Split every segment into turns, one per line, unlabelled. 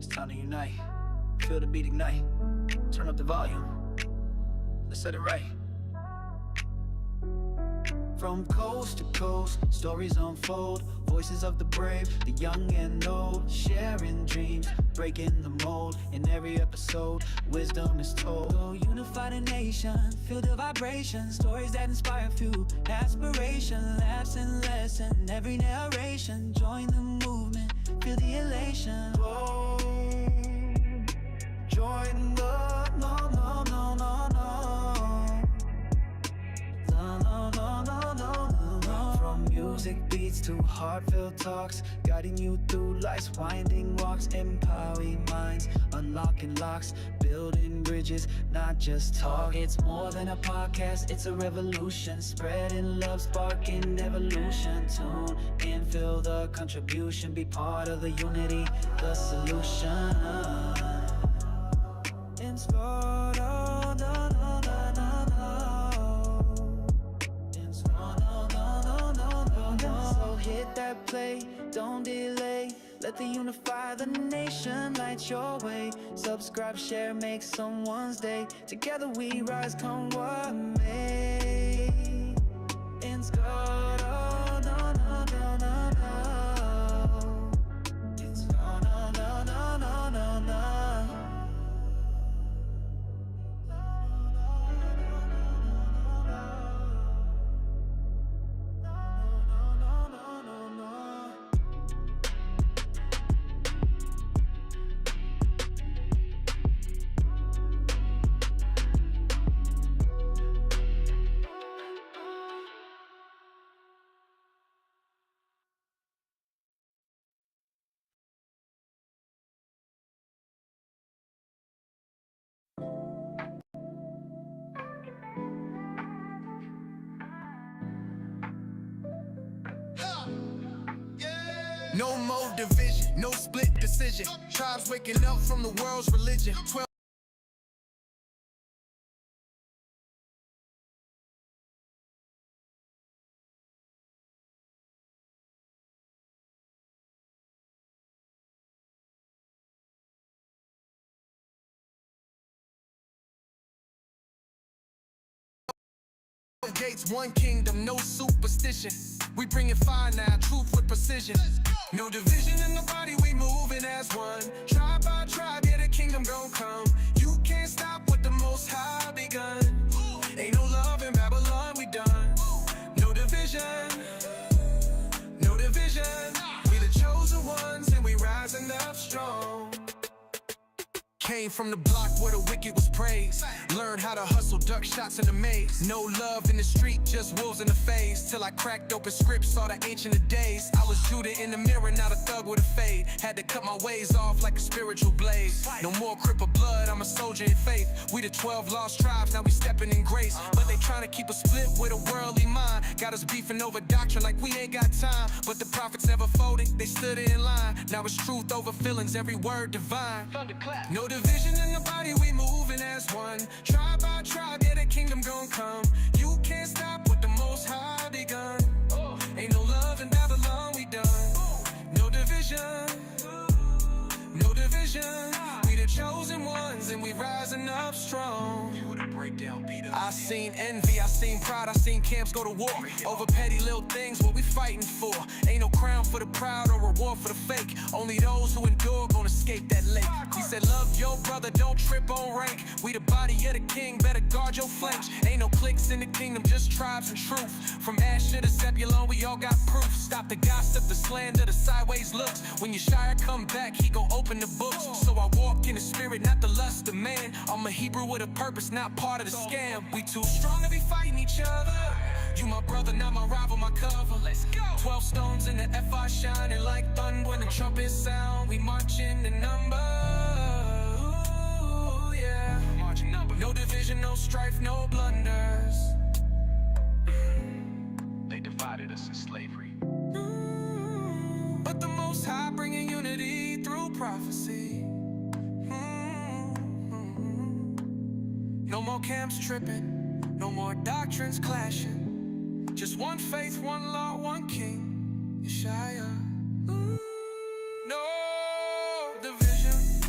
It's time to unite. Feel the beat ignite. Turn up the volume. Let's set it right. From coast to coast, stories unfold. Voices of the brave, the young and old, sharing dreams, breaking the mold. In every episode, wisdom is told.
Oh, unify the nation, feel the vibration. Stories that inspire few, aspiration, laughs and lesson. Every narration, join the movement, feel the elation.
Oh, join the no. From music beats to heartfelt talks, guiding you through life's winding walks, empowering minds, unlocking locks, building bridges, not just talk. It's more than a podcast, it's a revolution, spreading love, sparking evolution. Tune in, feel the contribution, be part of the unity, the solution. Inspired, so hit that play, don't delay. Let the unify the nation light your way. Subscribe, share, make someone's day. Together we rise, come what may. Inspired,
No more division, no split decision. Tribes waking up from the world's religion. 12 gates, one kingdom, no superstition. We bringing fire now, truth with precision. No division in the body, we moving as one. Tribe by tribe, yeah, the kingdom gon' come. You can't stop what the Most High begun. Ain't no love in Babylon, we done. No division, no division. We the chosen ones and we rising up strong. Came from the block where the wicked was praised. Learned how to hustle, duck shots in the maze. No love in the street, just wolves in the face. Till I cracked open scripts, saw the ancient of days. I was Judah in the mirror, not a thug with a fade. Had to cut my ways off like a spiritual blaze. No more crip of blood, I'm a soldier in faith. We the 12 lost tribes, now we stepping in grace. But they trying to keep us split with a worldly mind. Got us beefing over doctrine like we ain't got time. But the prophets never folded, they stood in line. Now it's truth over feelings, every word divine. No division in the body, we moving as one. Tribe by tribe, yeah, the kingdom gon' come. You can't stop what the Most High begun. Ain't no love in Babylon, we done. No division, no division. We the chosen ones and we rising up strong. I seen envy, I seen pride, I seen camps go to war over petty little things, what we fighting for. Ain't no crown for the proud or reward for the fake. Only those who endure gon' escape that lake. He said love your brother, don't trip on rank. We the body of the king, better guard your flanks. Ain't no cliques in the kingdom, just tribes and truth. From Asher to Zebulon, we all got proof. Stop the gossip, the slander, the sideways looks. When Yeshaya come back, he gon' open the books. So I walk in the spirit, not the lust of man. I'm a Hebrew with a purpose, not part of the scam. We too strong to be fighting each other. You my brother, not my rival, my cover. Let's go. 12 stones in the FI shining like thunder when the trumpet sound. We marching in number. Ooh, yeah. Marching number. No division, no strife, no blunders. They divided us in slavery. But the Most High bringing unity through prophecy. No more camps tripping, no more doctrines clashing. Just one faith, one law, one king, Yeshaya. No division,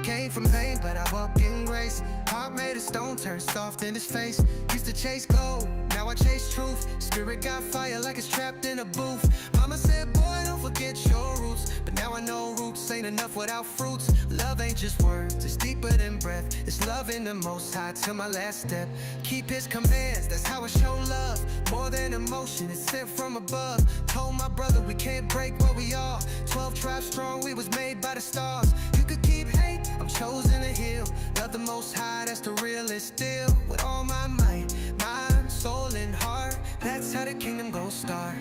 Came from pain, but I walk in grace. Heart made of stone, turned soft in his face. Used to chase gold, now I chase truth. Spirit got fire like it's trapped in a booth. Mama said, boy, don't forget your roots. But now I know roots ain't enough without fruits. Love ain't just words, it's deeper than breath. It's loving the Most High till my last step. Keep his commands, that's how I show love. More than emotion, it's sent from above. Told my brother we can't break what we are. 12 tribes strong, we was made by the stars. You could keep hate, I'm chosen to heal. Love the Most High, that's the realest deal. With all my might, mind, soul and heart, that's how the kingdom gon' start.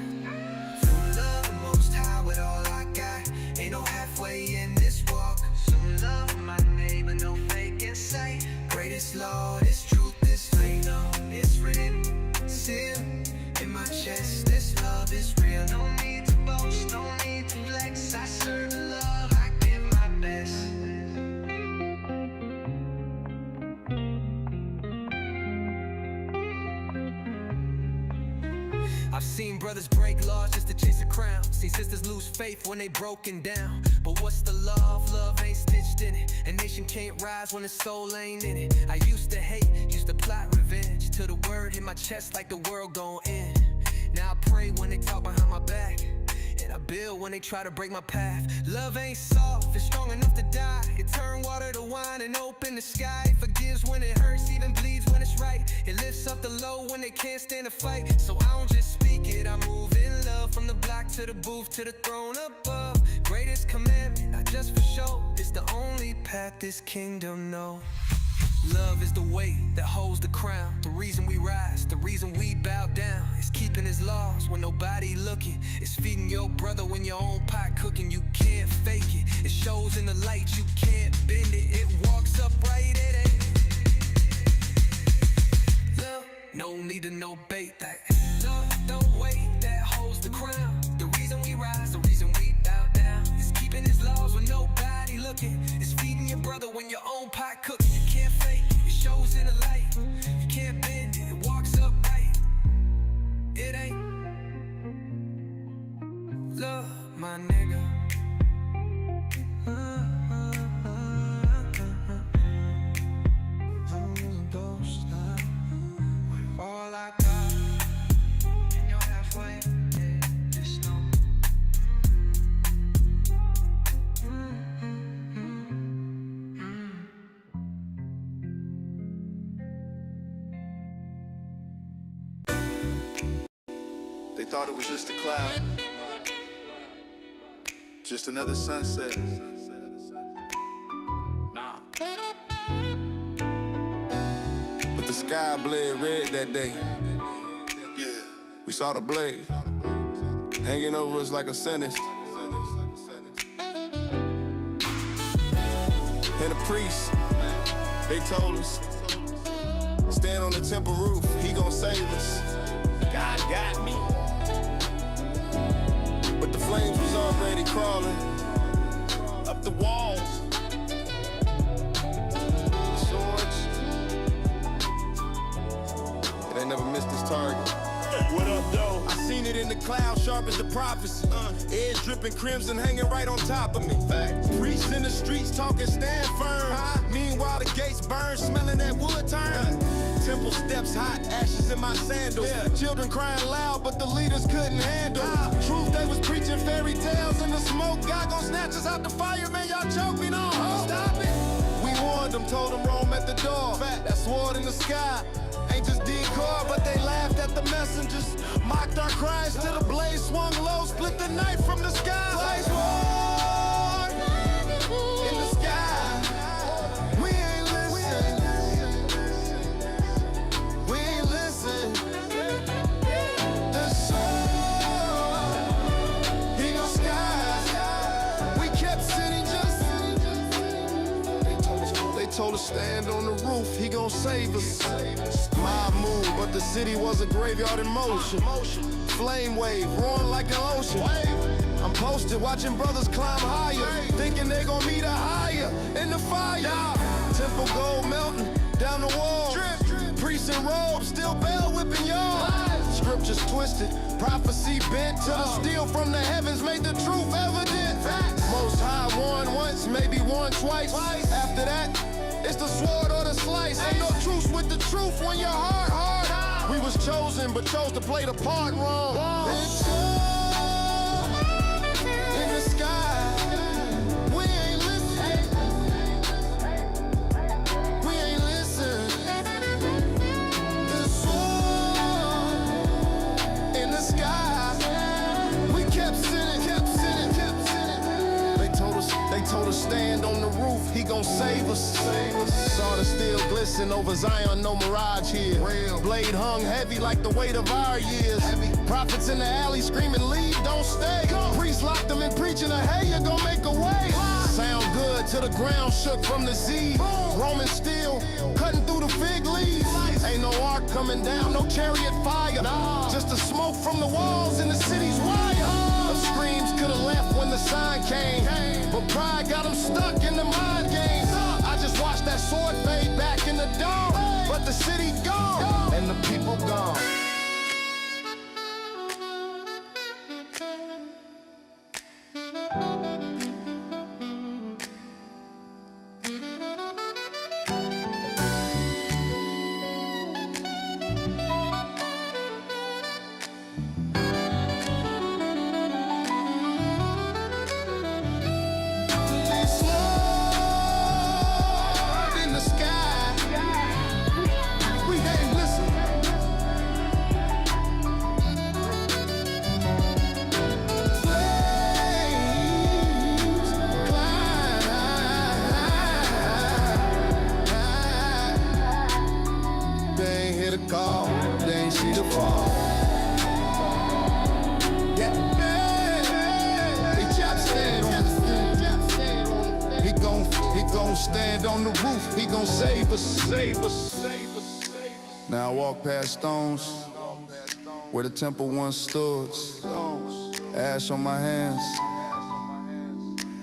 From love the Most High with all I got. Ain't no halfway in this walk. Some love my neighbor, no fake in sight. Greatest law, this truth, this flame, no, it's written, sealed in my chest. This love is real. No need to boast, no need to flex. I serve the love, I give my best.
I've seen brothers break laws just to chase a crown. Seen sisters lose faith when they broken down. But what's the love? Love ain't stitched in it. A nation can't rise when the soul ain't in it. I used to hate, used to plot revenge, till the word hit my chest like the world gon' end. Now I pray when they talk behind my back, and I build when they try to break my path. Love ain't soft, it's strong enough to die. It turn water to wine and open the sky. It forgives when it hurts, even bleeds when it's right. It lifts up the low when they can't stand a fight. So I don't just speak it, I move in love. From the block to the booth to the throne above. Greatest commandment, not just for show. It's the only path this kingdom know. Love is the weight that holds the crown. The reason we rise, the reason we bow down. It's keeping his laws when nobody looking. It's feeding your brother when your own pot cooking. You can't fake it, it shows in the light. You can't bend it, it walks upright in it. Love, no need to no bait. That love, the weight that holds the crown. The reason we rise, the reason we bow down. It's keeping his laws when nobody looking. It's feeding your brother when your own pot cooking. You can't fake it, it shows in the light. You can't bend it, it walks upright. It ain't love, my nigga. All I got, and you're halfway, yeah, just know.
They thought it was just a cloud, just another sunset. Nah. But the sky bled red that day. Yeah. We saw the blade hanging over us like a sentence. And the priest, they told us, stand on the temple roof, he gon' save us. God got me. But the flames was already crawling up the walls. Swords, it ain't never missed its target.
What up, though?
I seen it in the cloud, sharp as the prophecy. Edge dripping crimson, hanging right on top of me. Priests in the streets talking, stand firm. Meanwhile, the gates burn, smelling that wood turn. Temple steps hot, ashes in my sandals. Children crying loud, but the leaders couldn't handle. Truth, they was preaching fairy tales in the smoke. God gon' snatch us out the fire, man, y'all choking on. Stop it. We warned them, told them Rome at the door. That sword in the sky ain't just decor, but they laughed at the messengers. Mocked our cries till the blaze swung low, split the night from the sky. Blaze war in the sky. We ain't listen. We ain't listen. The sun, he gon' skies. We kept sitting just. They told us stand on the roof, he gon' save us. My move, but the city was a graveyard in motion. Flame wave, roaring like an ocean. I'm posted, watching brothers climb higher, thinking they gon' meet a higher in the fire. Temple gold melting down the wall. Priests in robes, still bell whipping y'all. Scriptures twisted, prophecy bent till the steel from the heavens made the truth evident. Most High won once, maybe won twice. After that, it's the sword or the slice. Ain't no truce with the truth when your heart hard. We was chosen, but chose to play the part wrong. It's up in the sky. We ain't listen. We ain't listen. The sword in the sky. We kept sinning, kept sinning, kept sinning. They told us stand on the roof, he gon' save us. Saw the steel glisten over Zion, no mirage here. Blade hung heavy like the weight of our years. Prophets in the alley screaming, leave, don't stay. Priests locked them in preaching, hey, you gon' make a way. Sound good till the ground shook from the sea. Roman steel cutting through the fig leaves. Ain't no ark coming down, no chariot fire. Just the smoke from the walls in the city's wire. Screams could've left when the sign came, but pride got them stuck in the mind games. I just watched that sword fade back in the dawn, but the city gone, and the people gone. Stand on the roof, he gon' save us, save us, save us, save us. Now I walk past stones where the temple once stood. Ash on my hands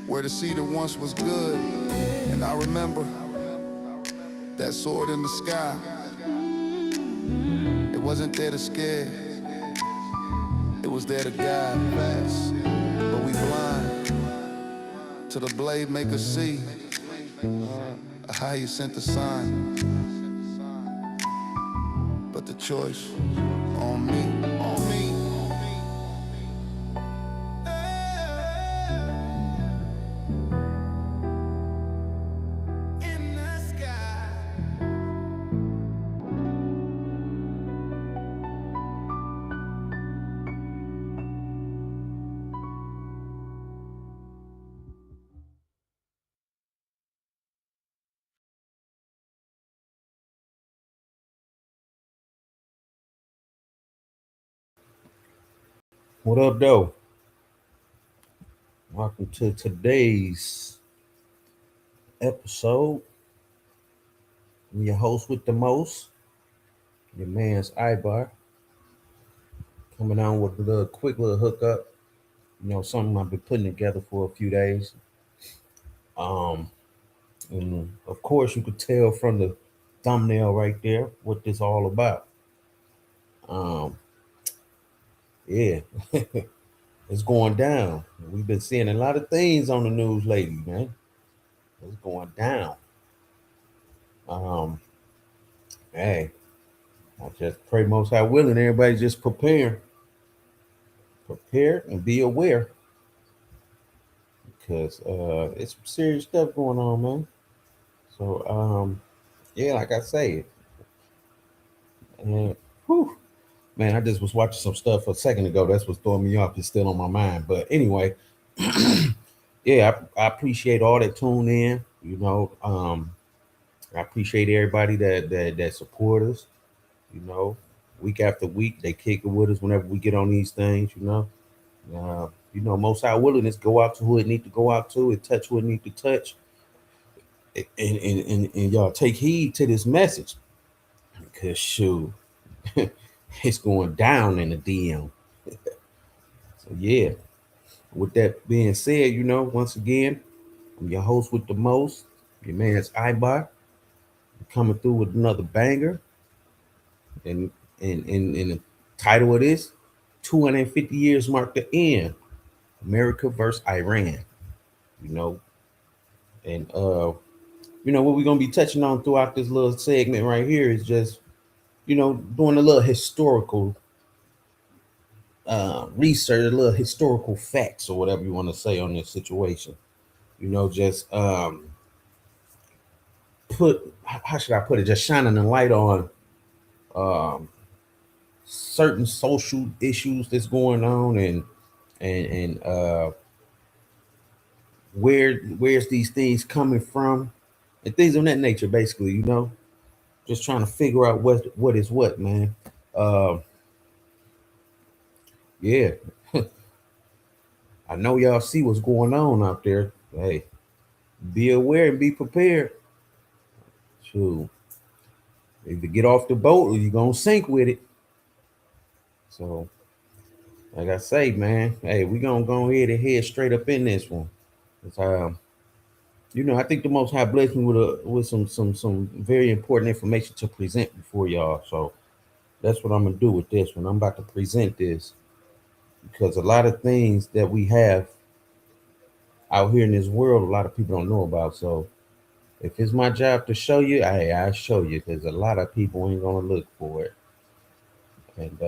where the cedar once was good. And I remember that sword in the sky. It wasn't there to scare, it was there to guide fast. But we blind till the blade make us see. How you sent the sign, but the choice on me, on me. In the sky.
What up, though? Welcome to today's episode. I'm your host with the most, your man's Ibar, coming on with a little quick little hookup. You know, something I've been putting together for a few days. And of course, you could tell from the thumbnail right there what this all about. Yeah. It's going down. We've been seeing a lot of things on the news lately, man. It's going down. Hey, I just pray most high willing, everybody just prepare and be aware, because it's some serious stuff going on, man. So yeah, like I say, and whew, man, I just was watching some stuff a second ago. That's what's throwing me off. It's still on my mind. But anyway, yeah, I appreciate all that tune in. You know, I appreciate everybody that support us. You know, week after week, they kick it with us whenever we get on these things. You know, most high willingness go out to who it need to go out to, and touch who it need to touch, and y'all take heed to this message, because shoot. It's going down in the DM. So yeah, with that being said, you know, once again, I'm your host with the most, your man's Ibot, coming through with another banger. And the title of this, 250 years mark the end. America versus Iran. you know, and what we're gonna be touching on throughout this little segment right here is just, doing a little historical research, a little historical facts or whatever you want to say on this situation. Just put how should I put it? Just shining the light on um, certain social issues that's going on, and where's these things coming from, and things of that nature. Basically, just trying to figure out what is what, man. Uh, yeah, I know y'all see what's going on out there. Hey, be aware and be prepared to either get off the boat or you're gonna sink with it. So, like I say, man, hey, we gonna go ahead and head straight up in this one. It's, I think the Most High blessed me with some very important information to present before y'all. So that's what I'm gonna do with this one. I'm about to present this because a lot of things that we have out here in this world, a lot of people don't know about. So if it's my job to show you, I show you because a lot of people ain't gonna look for it. And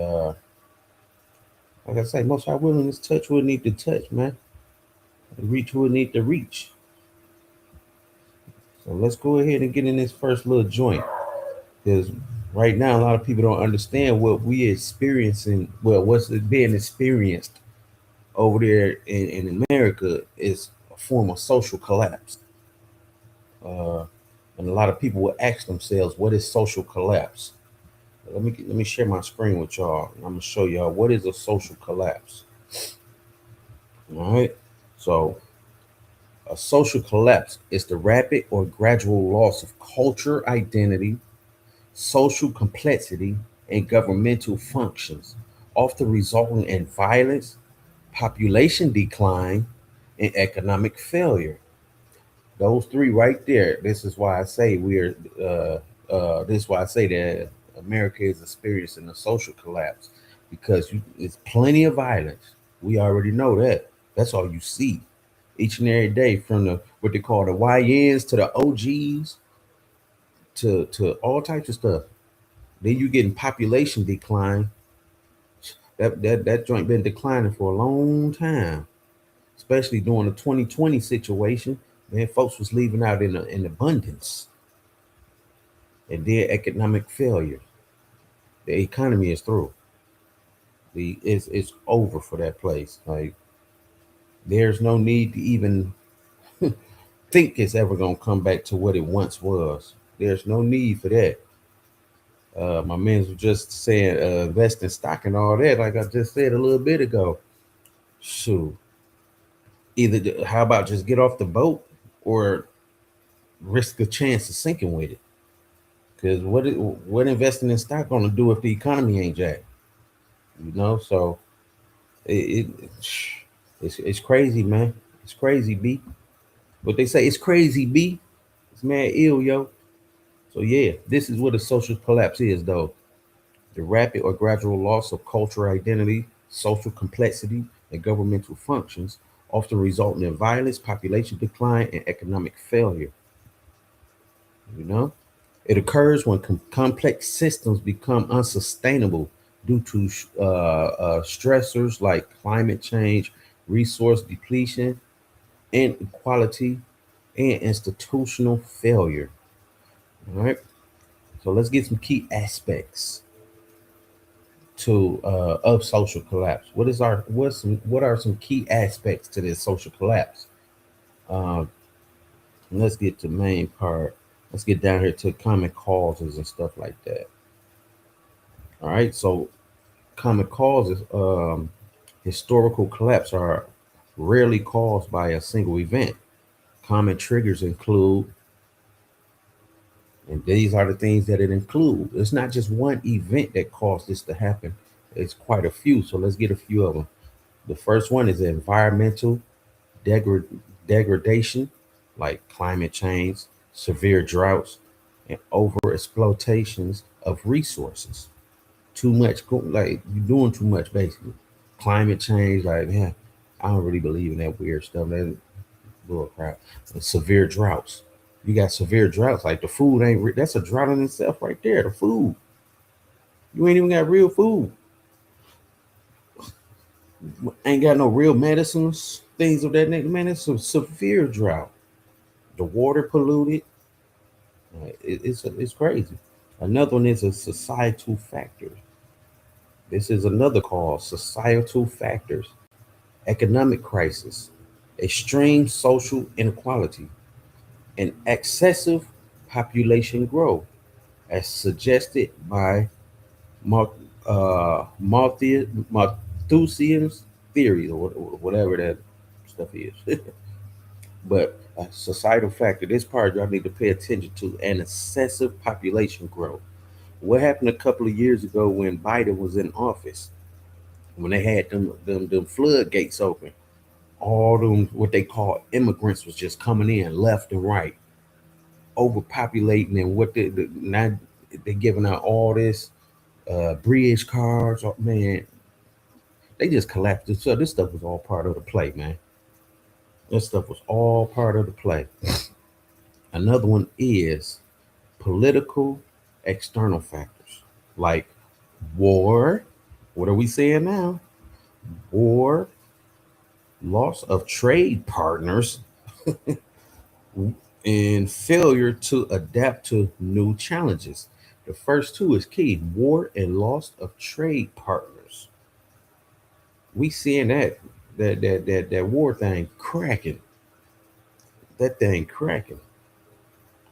like I say, most high willingness touch what need to touch, man. Reach what need to reach. So let's go ahead and get in this first little joint. Because right now a lot of people don't understand what we experiencing, well, what's being experienced over there in America is a form of social collapse. Uh, and a lot of people will ask themselves, what is social collapse? Let me share my screen with y'all. And I'm gonna show y'all what is a social collapse. All right. So a social collapse is the rapid or gradual loss of culture, identity, social complexity, and governmental functions, often resulting in violence, population decline, and economic failure. Those three right there. This is why I say we're. This is why I say that America is experiencing a social collapse because it's plenty of violence. We already know that. That's all you see each and every day, from the what they call the YNs to the OGs to all types of stuff. Then you getting population decline. That joint been declining for a long time, especially during the 2020 situation. Man, folks was leaving out in abundance, and then economic failure. The economy is through. It's over for that place. Like there's no need to even think it's ever gonna come back to what it once was. There's no need for that. My man was just saying invest in stock and all that, like I just said a little bit ago. Shoot, how about just get off the boat or risk a chance of sinking with it? Because what investing in stock gonna do if the economy ain't jack? So it it's crazy, man. It's crazy, B. What they say, it's crazy, B. It's mad ill, yo. So yeah, this is what a social collapse is, though. The rapid or gradual loss of cultural identity, social complexity, and governmental functions, often resulting in violence, population decline, and economic failure. You know, it occurs when complex systems become unsustainable due to stressors like climate change, resource depletion, inequality, and institutional failure. All right. So let's get some key aspects to of social collapse. What are some key aspects to this social collapse? Um, let's get to main part. Let's get down here to common causes and stuff like that. All right. So common causes, historical collapse are rarely caused by a single event. Common triggers include, and these are the things that it includes. It's not just one event that caused this to happen. It's quite a few. So let's get a few of them. The first one is environmental degra- degradation, like climate change, severe droughts, and over exploitations of resources. Too much, like you're doing too much, basically. Climate change, like, yeah, I don't really believe in that weird stuff. bull crap. Severe droughts. You got severe droughts. Like the food ain't. That's a drought in itself right there. The food. You ain't even got real food. Ain't got no real medicines. Things of that nature. Man, it's a severe drought. The water polluted. It's crazy. Another one is a societal factor. This is another cause. Societal factors. Economic crisis, extreme social inequality, and excessive population growth, as suggested by Malthusian's theory, or whatever that stuff is. But a societal factor, this part y'all need to pay attention to, an excessive population growth. What happened a couple of years ago when Biden was in office, when they had them floodgates open? All them what they call immigrants was just coming in left and right, overpopulating, and what now they're giving out all this bridge cards. Oh, man, they just collapsed it. So this stuff was all part of the play, man. This stuff was all part of the play. Another one is political external factors like war. What are we saying now? War, loss of trade partners, and failure to adapt to new challenges. The first two is key: war and loss of trade partners. We seeing that war thing cracking. That thing cracking.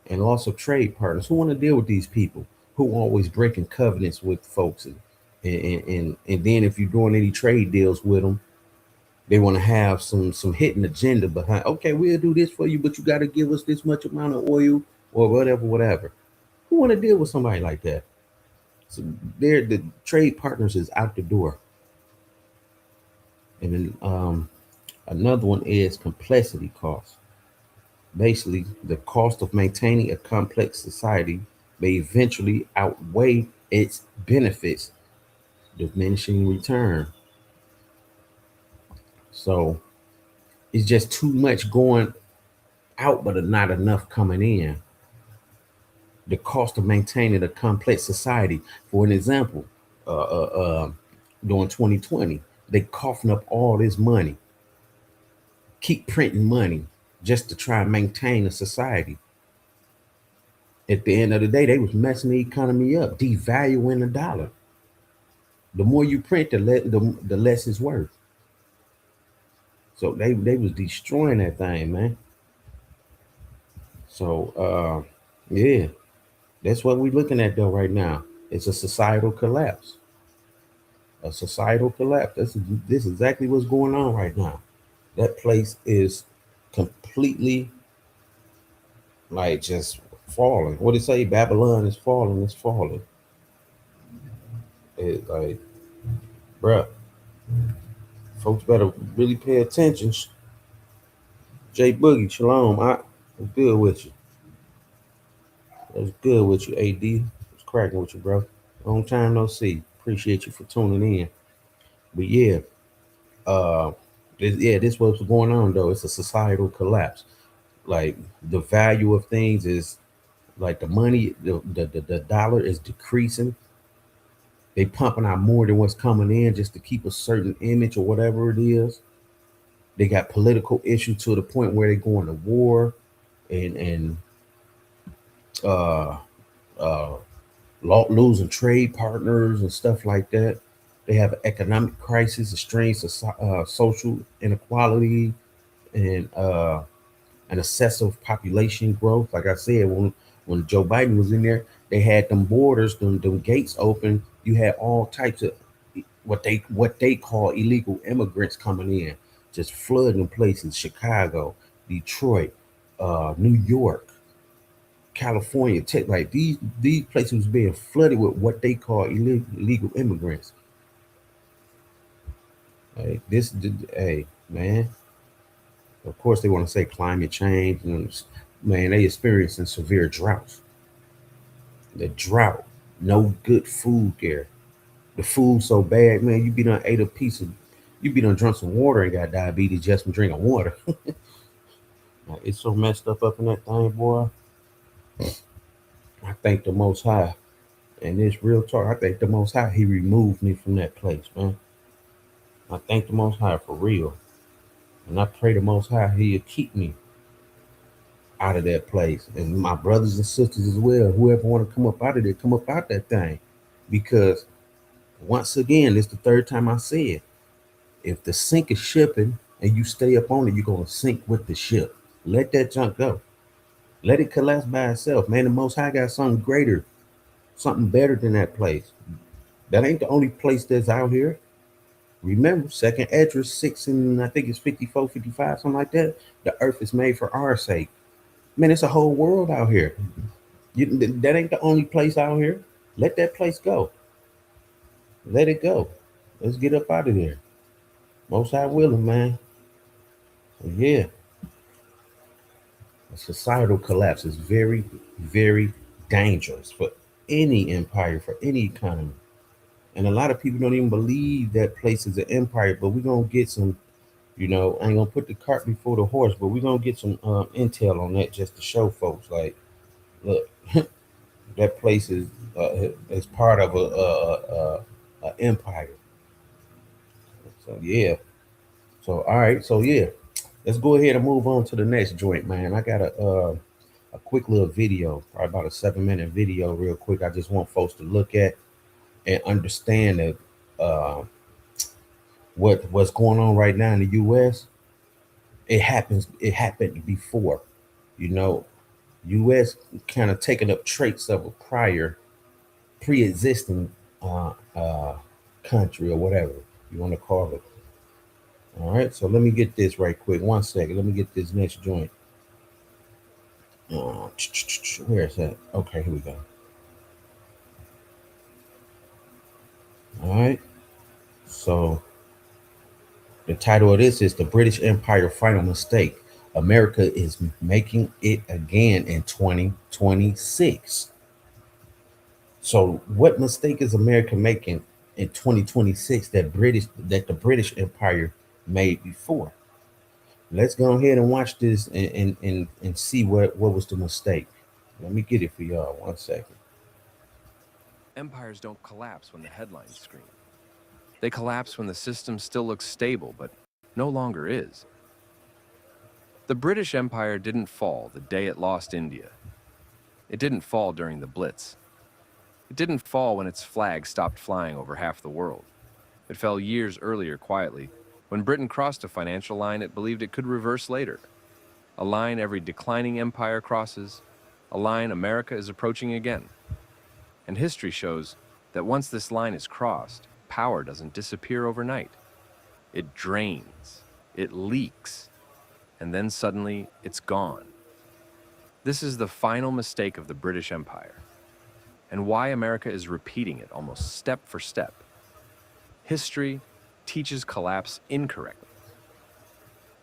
And loss of trade partners. Who want to deal with these people who always breaking covenants with folks, and then if you're doing any trade deals with them, they want to have some hidden agenda behind. Okay, we'll do this for you, but you got to give us this much amount of oil or whatever. Who want to deal with somebody like that? So the trade partners is out the door. And then another one is complexity cost. Basically, the cost of maintaining a complex society may eventually outweigh its benefits, diminishing return. So it's just too much going out, but not enough coming in. The cost of maintaining a complex society. For an example, during 2020, they coughing up all this money, keep printing money just to try and maintain a society. At the end of the day, they was messing the economy up, devaluing the dollar. The more you print, the less it's worth. So they was destroying that thing, man. So yeah, that's what we're looking at though right now. It's a societal collapse. A societal collapse. This is exactly what's going on right now. That place is completely like just falling. What did it say? Babylon is falling. It's falling. It like, bruh, folks better really pay attention. Jay Boogie, shalom. I'm good with you. That's good with you, AD. It's cracking with you, bro. Long time no see. Appreciate you for tuning in. But yeah, this what's going on though. It's a societal collapse. Like the value of things is like the money, the dollar is decreasing. They pumping out more than what's coming in just to keep a certain image or whatever it is. They got political issues to the point where they're going to war and losing trade partners and stuff like that. They have an economic crisis, extreme social inequality, and an excessive population growth. Like I said, when Joe Biden was in there, they had them borders, them gates open. You had all types of what they call illegal immigrants coming in, just flooding places. Chicago, Detroit, New York, California, like these places was being flooded with what they call illegal immigrants. Hey, hey man. Of course, they want to say climate change, and man, they experiencing severe droughts. The drought, no good food there. The food so bad, man. You be done drunk some water and got diabetes just from drinking water. Like, it's so messed up in that thing, boy. I thank the Most High. And this real talk, I thank the Most High. He removed me from that place, man. I thank the Most High for real. And I pray the Most High He'll keep me out of that place. And my brothers and sisters as well, whoever want to come up out of there, come up out that thing. Because once again, it's the third time I said, if the sink is shipping and you stay up on it, you're going to sink with the ship. Let that junk go. Let it collapse by itself. Man, the Most High got something greater, something better than that place. That ain't the only place that's out here. Remember, second Esdras 6 and I think it's 54, 55, something like that. The earth is made for our sake. Man, it's a whole world out here. That ain't the only place out here. Let that place go. Let it go. Let's get up out of there. Most High willing, man. Yeah. A societal collapse is very, very dangerous for any empire, for any economy. And a lot of people don't even believe that place is an empire, but we're going to get some, I ain't going to put the cart before the horse, but we're going to get some intel on that just to show folks, like, look, that place is part of a empire. So, yeah. So, all right. So, yeah. Let's go ahead and move on to the next joint, man. I got a quick little video, probably about a 7-minute video, real quick. I just want folks to look at and understand that what's going on right now in the U.S. It happened before, U.S. kind of taking up traits of a pre-existing country or whatever you want to call it. All right, so let me get this right quick. 1 second. Let me get this next joint. Where is that? Okay, here we go. All right. So the title of this is The British Empire Final Mistake. America is making it again in 2026. So what mistake is America making in 2026 that the British Empire made before? Let's go ahead and watch this and see what was the mistake. Let me get it for y'all. 1 second.
Empires don't collapse when the headlines scream. They collapse when the system still looks stable, but no longer is. The British Empire didn't fall the day it lost India. It didn't fall during the Blitz. It didn't fall when its flag stopped flying over half the world. It fell years earlier quietly, when Britain crossed a financial line it believed it could reverse later. A line every declining empire crosses, a line America is approaching again. And history shows that once this line is crossed, power doesn't disappear overnight. It drains, it leaks, and then suddenly it's gone. This is the final mistake of the British Empire, and why America is repeating it almost step for step. History teaches collapse incorrectly.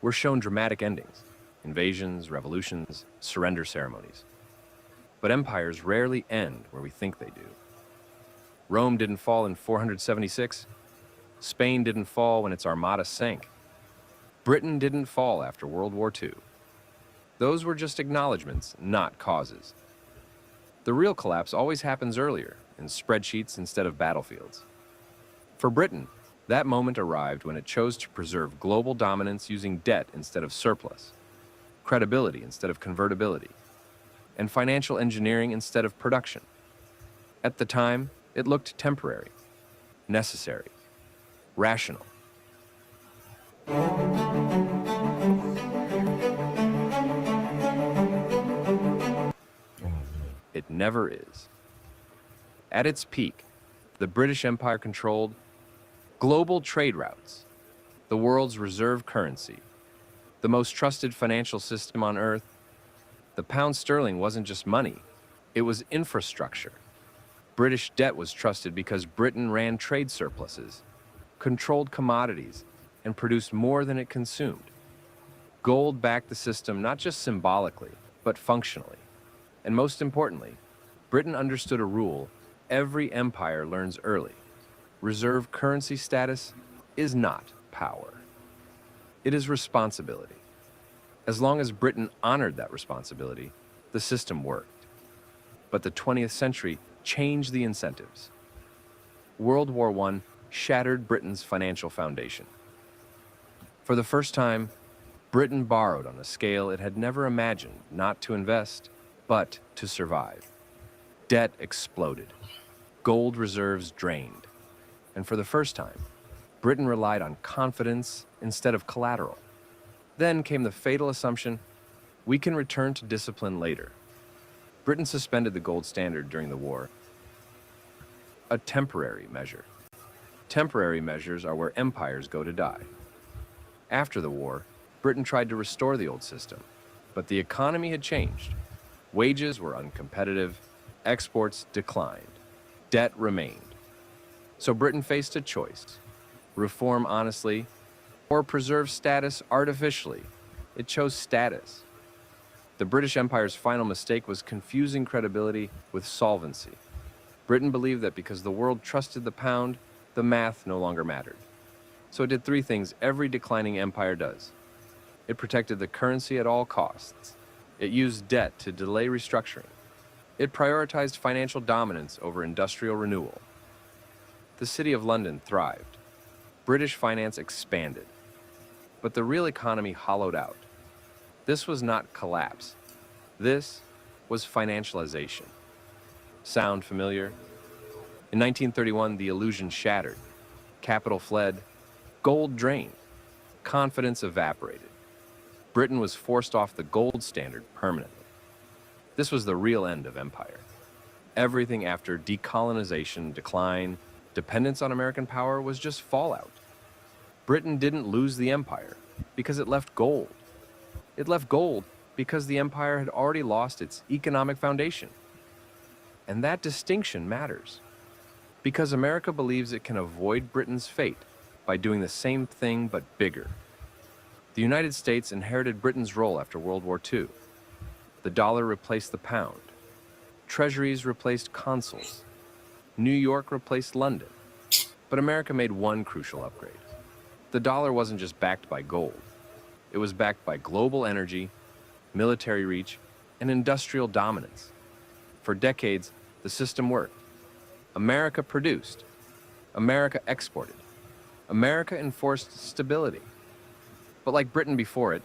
We're shown dramatic endings, invasions, revolutions, surrender ceremonies. But empires rarely end where we think they do. Rome didn't fall in 476. Spain didn't fall when its armada sank. Britain didn't fall after World War II. Those were just acknowledgments, not causes. The real collapse always happens earlier, in spreadsheets instead of battlefields. For Britain, that moment arrived when it chose to preserve global dominance using debt instead of surplus, credibility instead of convertibility, and financial engineering instead of production. At the time, it looked temporary, necessary, rational. It never is. At its peak, the British Empire controlled global trade routes, the world's reserve currency, the most trusted financial system on Earth. The pound sterling wasn't just money, it was infrastructure. British debt was trusted because Britain ran trade surpluses, controlled commodities, and produced more than it consumed. Gold backed the system not just symbolically, but functionally. And most importantly, Britain understood a rule every empire learns early. Reserve currency status is not power. It is responsibility. As long as Britain honored that responsibility, the system worked. But the 20th century changed the incentives. World War I shattered Britain's financial foundation. For the first time, Britain borrowed on a scale it had never imagined, not to invest, but to survive. Debt exploded. Gold reserves drained. And for the first time, Britain relied on confidence instead of collateral. Then came the fatal assumption, we can return to discipline later. Britain suspended the gold standard during the war, a temporary measure. Temporary measures are where empires go to die. After the war, Britain tried to restore the old system, but the economy had changed. Wages were uncompetitive, exports declined, debt remained. So Britain faced a choice: reform honestly or preserve status artificially. It chose status. The British Empire's final mistake was confusing credibility with solvency. Britain believed that because the world trusted the pound, the math no longer mattered. So it did three things every declining empire does. It protected the currency at all costs. It used debt to delay restructuring. It prioritized financial dominance over industrial renewal. The City of London thrived. British finance expanded. But the real economy hollowed out. This was not collapse. This was financialization. Sound familiar? In 1931, the illusion shattered. Capital fled. Gold drained. Confidence evaporated. Britain was forced off the gold standard permanently. This was the real end of empire. Everything after decolonization, decline, dependence on American power was just fallout. Britain didn't lose the empire because it left gold. It left gold because the empire had already lost its economic foundation. And that distinction matters, because America believes it can avoid Britain's fate by doing the same thing but bigger. The United States inherited Britain's role after World War II. The dollar replaced the pound. Treasuries replaced consuls. New York replaced London. But America made one crucial upgrade. The dollar wasn't just backed by gold. It was backed by global energy, military reach, and industrial dominance. For decades, the system worked. America produced. America exported. America enforced stability. But like Britain before it,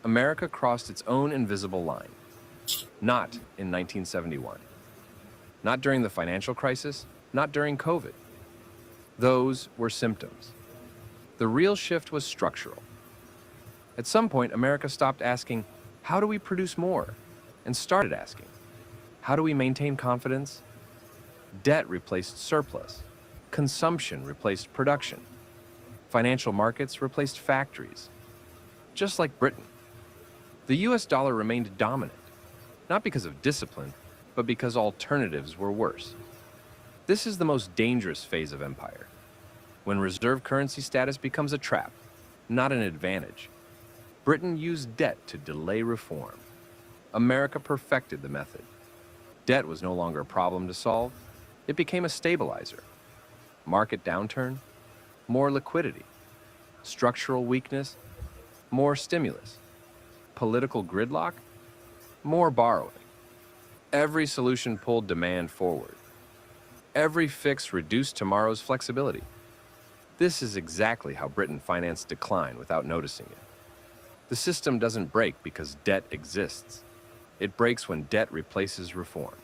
America crossed its own invisible line. Not in 1971. Not during the financial crisis, not during COVID. Those were symptoms. The real shift was structural. At some point, America stopped asking, how do we produce more? And started asking, how do we maintain confidence? Debt replaced surplus. Consumption replaced production. Financial markets replaced factories. Just like Britain. The US dollar remained dominant, not because of discipline, but because alternatives were worse. This is the most dangerous phase of empire, when reserve currency status becomes a trap, not an advantage. Britain used debt to delay reform. America perfected the method. Debt was no longer a problem to solve. It became a stabilizer. Market downturn, more liquidity. Structural weakness, more stimulus. Political gridlock, more borrowing. Every solution pulled demand forward. Every fix reduced tomorrow's flexibility. This is exactly how Britain financed decline without noticing it. The system doesn't break because debt exists. It breaks when debt replaces reform.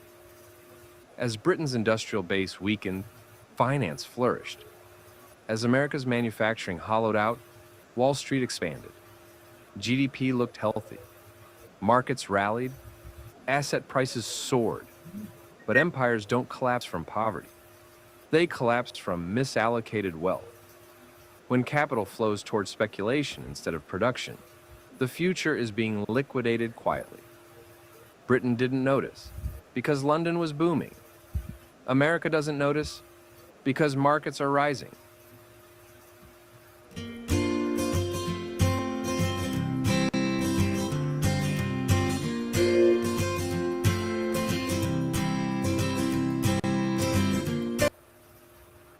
As Britain's industrial base weakened, finance flourished. As America's manufacturing hollowed out, Wall Street expanded. GDP looked healthy. Markets rallied. Asset prices soared. But empires don't collapse from poverty. They collapse from misallocated wealth. When capital flows towards speculation instead of production, the future is being liquidated quietly. Britain didn't notice because London was booming. America doesn't notice because markets are rising.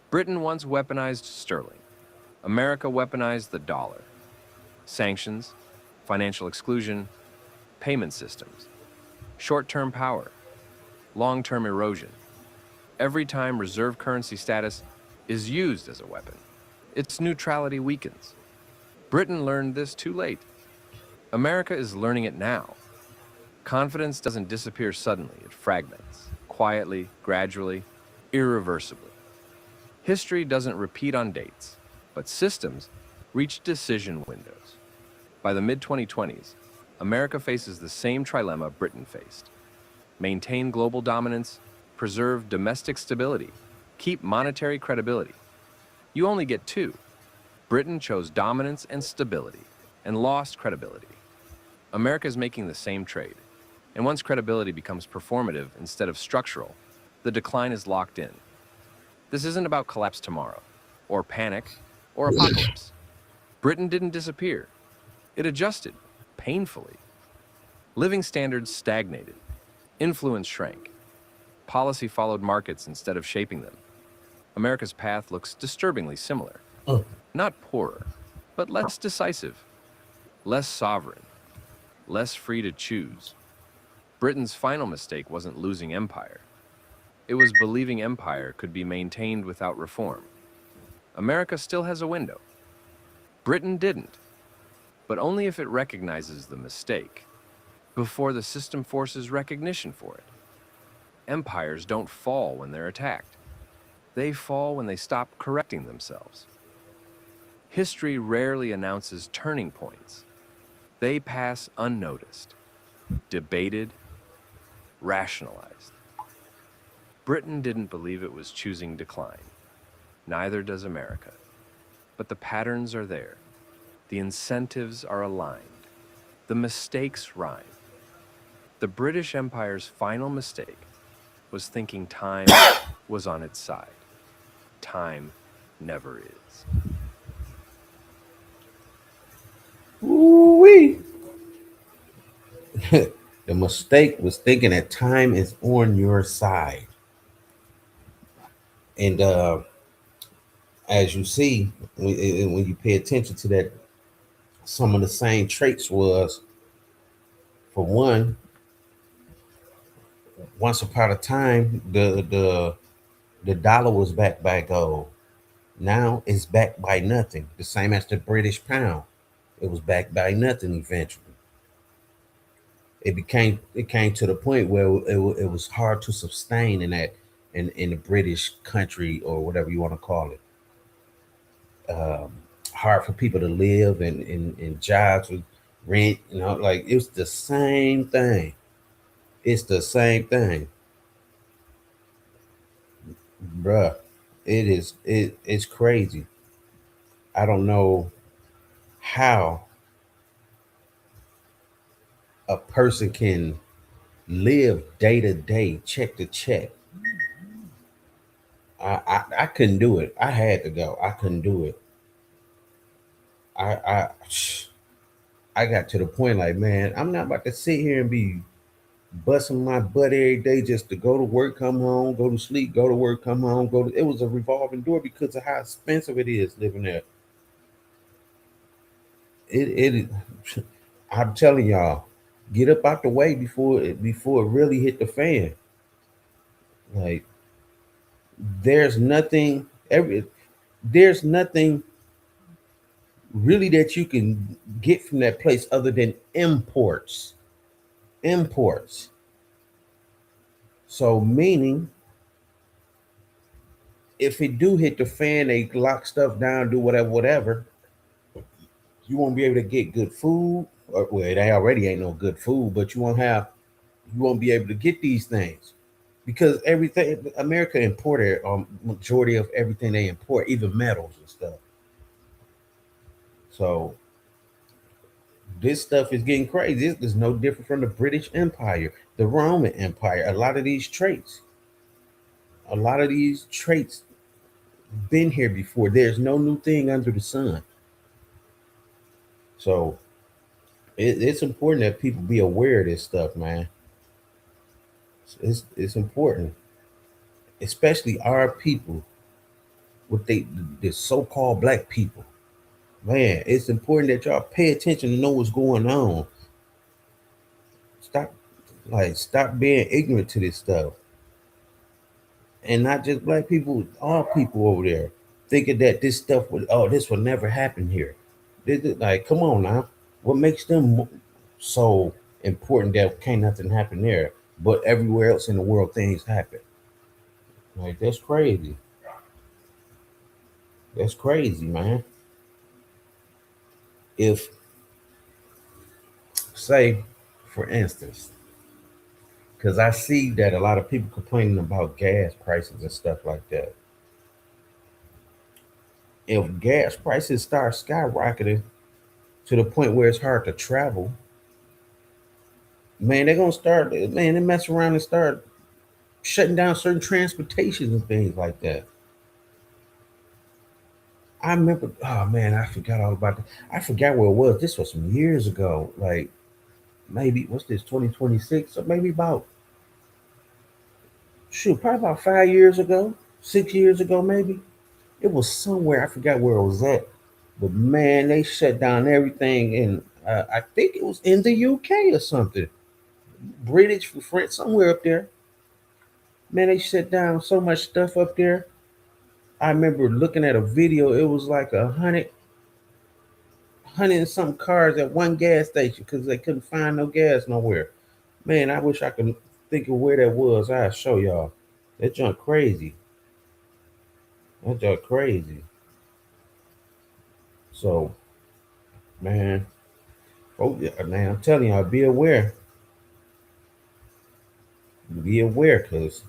Britain once weaponized sterling. America weaponized the dollar. Sanctions, financial exclusion, payment systems, short-term power, long-term erosion. Every time reserve currency status is used as a weapon, its neutrality weakens. Britain learned this too late. America is learning it now. Confidence doesn't disappear suddenly, it fragments, quietly, gradually, irreversibly. History doesn't repeat on dates, but systems reach decision windows. By the mid-2020s, America faces the same trilemma Britain faced. Maintain global dominance, preserve domestic stability, keep monetary credibility. You only get two. Britain chose dominance and stability and lost credibility. America is making the same trade. And once credibility becomes performative instead of structural, the decline is locked in. This isn't about collapse tomorrow, or panic, or apocalypse. Britain didn't disappear. It adjusted, painfully. Living standards stagnated. Influence shrank. Policy followed markets instead of shaping them. America's path looks disturbingly similar. Not poorer, but less decisive, less sovereign, less free to choose. Britain's final mistake wasn't losing empire. It was believing empire could be maintained without reform. America still has a window. Britain didn't, but only if it recognizes the mistake before the system forces recognition for it. Empires don't fall when they're attacked. They fall when they stop correcting themselves. History rarely announces turning points. They pass unnoticed, debated, rationalized. Britain didn't believe it was choosing decline. Neither does America. But the patterns are there. The incentives are aligned. The mistakes rhyme. The British Empire's final mistake was thinking time was on its side. Time never is.
Ooh-wee. The mistake was thinking that time is on your side. And as you see, when you pay attention to that, some of the same traits was, for one, once upon a time, the dollar was backed by gold. Now it's backed by nothing. The same as the British pound. It was backed by nothing eventually. It came to the point where it was hard to sustain in the British country, or whatever you want to call it. Hard for people to live and jobs with rent, like it's the same thing. It's the same thing, bruh. It's crazy. I don't know how a person can live day to day, check to check. I couldn't do it. I had to go. I couldn't do it. I I I got to the point like, man, I'm not about to sit here and be busting my butt every day just to go to work, come home, go to sleep, go to work, come home, go to. It was a revolving door because of how expensive it is living there. It I'm telling y'all, get up out the way before it really hit the fan. Like there's nothing every there's nothing really that you can get from that place other than imports. Imports. So meaning if it do hit the fan, they lock stuff down, do whatever, you won't be able to get good food. Or well, they already ain't no good food, but you won't be able to get these things because everything America imported majority of everything they import, even metals and stuff. So this stuff is getting crazy. This is no different from the British Empire, the Roman Empire. A lot of these traits been here before. There's no new thing under the sun. So it's important that people be aware of this stuff, man. It's important, especially our people, with the so-called black people. Man, it's important that y'all pay attention to know what's going on. Stop, stop being ignorant to this stuff, and not just black people, all people over there thinking that this stuff would, oh, this will never happen here. Like, come on now, what makes them so important that can't nothing happen there, but everywhere else in the world things happen? Like, that's crazy. That's crazy, man. If, say, for instance, because I see that a lot of people complaining about gas prices and stuff like that. If gas prices start skyrocketing to the point where it's hard to travel, man, they're gonna start, man, they mess around and start shutting down certain transportations and things like that. I remember, oh man, I forgot all about that. I forgot where it was. This was some years ago. Like, maybe, what's this, 2026? Or maybe about, shoot, probably about 5 years ago, 6 years ago, maybe. It was somewhere, I forgot where it was at. But man, they shut down everything. And I think it was in the UK or something. British, French, somewhere up there. Man, they shut down so much stuff up there. I remember looking at a video. It was like 100 and some cars at one gas station because they couldn't find no gas nowhere. Man, I wish I could think of where that was. I'll show y'all. That junk crazy. That junk crazy. So, man, oh yeah, man, I'm telling y'all, be aware. Be aware, because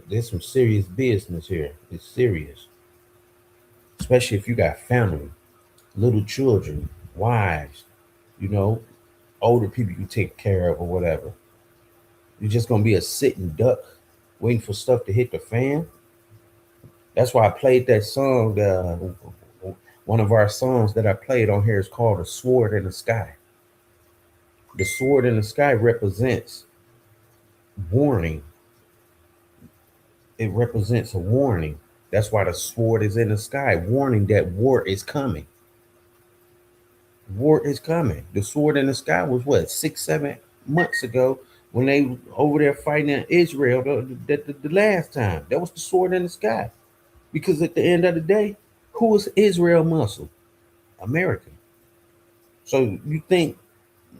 there's some serious business here. It's serious, especially if you got family, little children, wives, you know, older people you take care of or whatever. You're just gonna be a sitting duck waiting for stuff to hit the fan. That's why I played that song. One of our songs that I played on here is called "A Sword in the Sky." The sword in the sky represents warning. It represents a warning. That's why the sword is in the sky, warning that war is coming. War is coming. The sword in the sky was what, 6, 7 months ago when they over there fighting in Israel the last time. That was the sword in the sky. Because at the end of the day, who is Israel muscle? America. So you think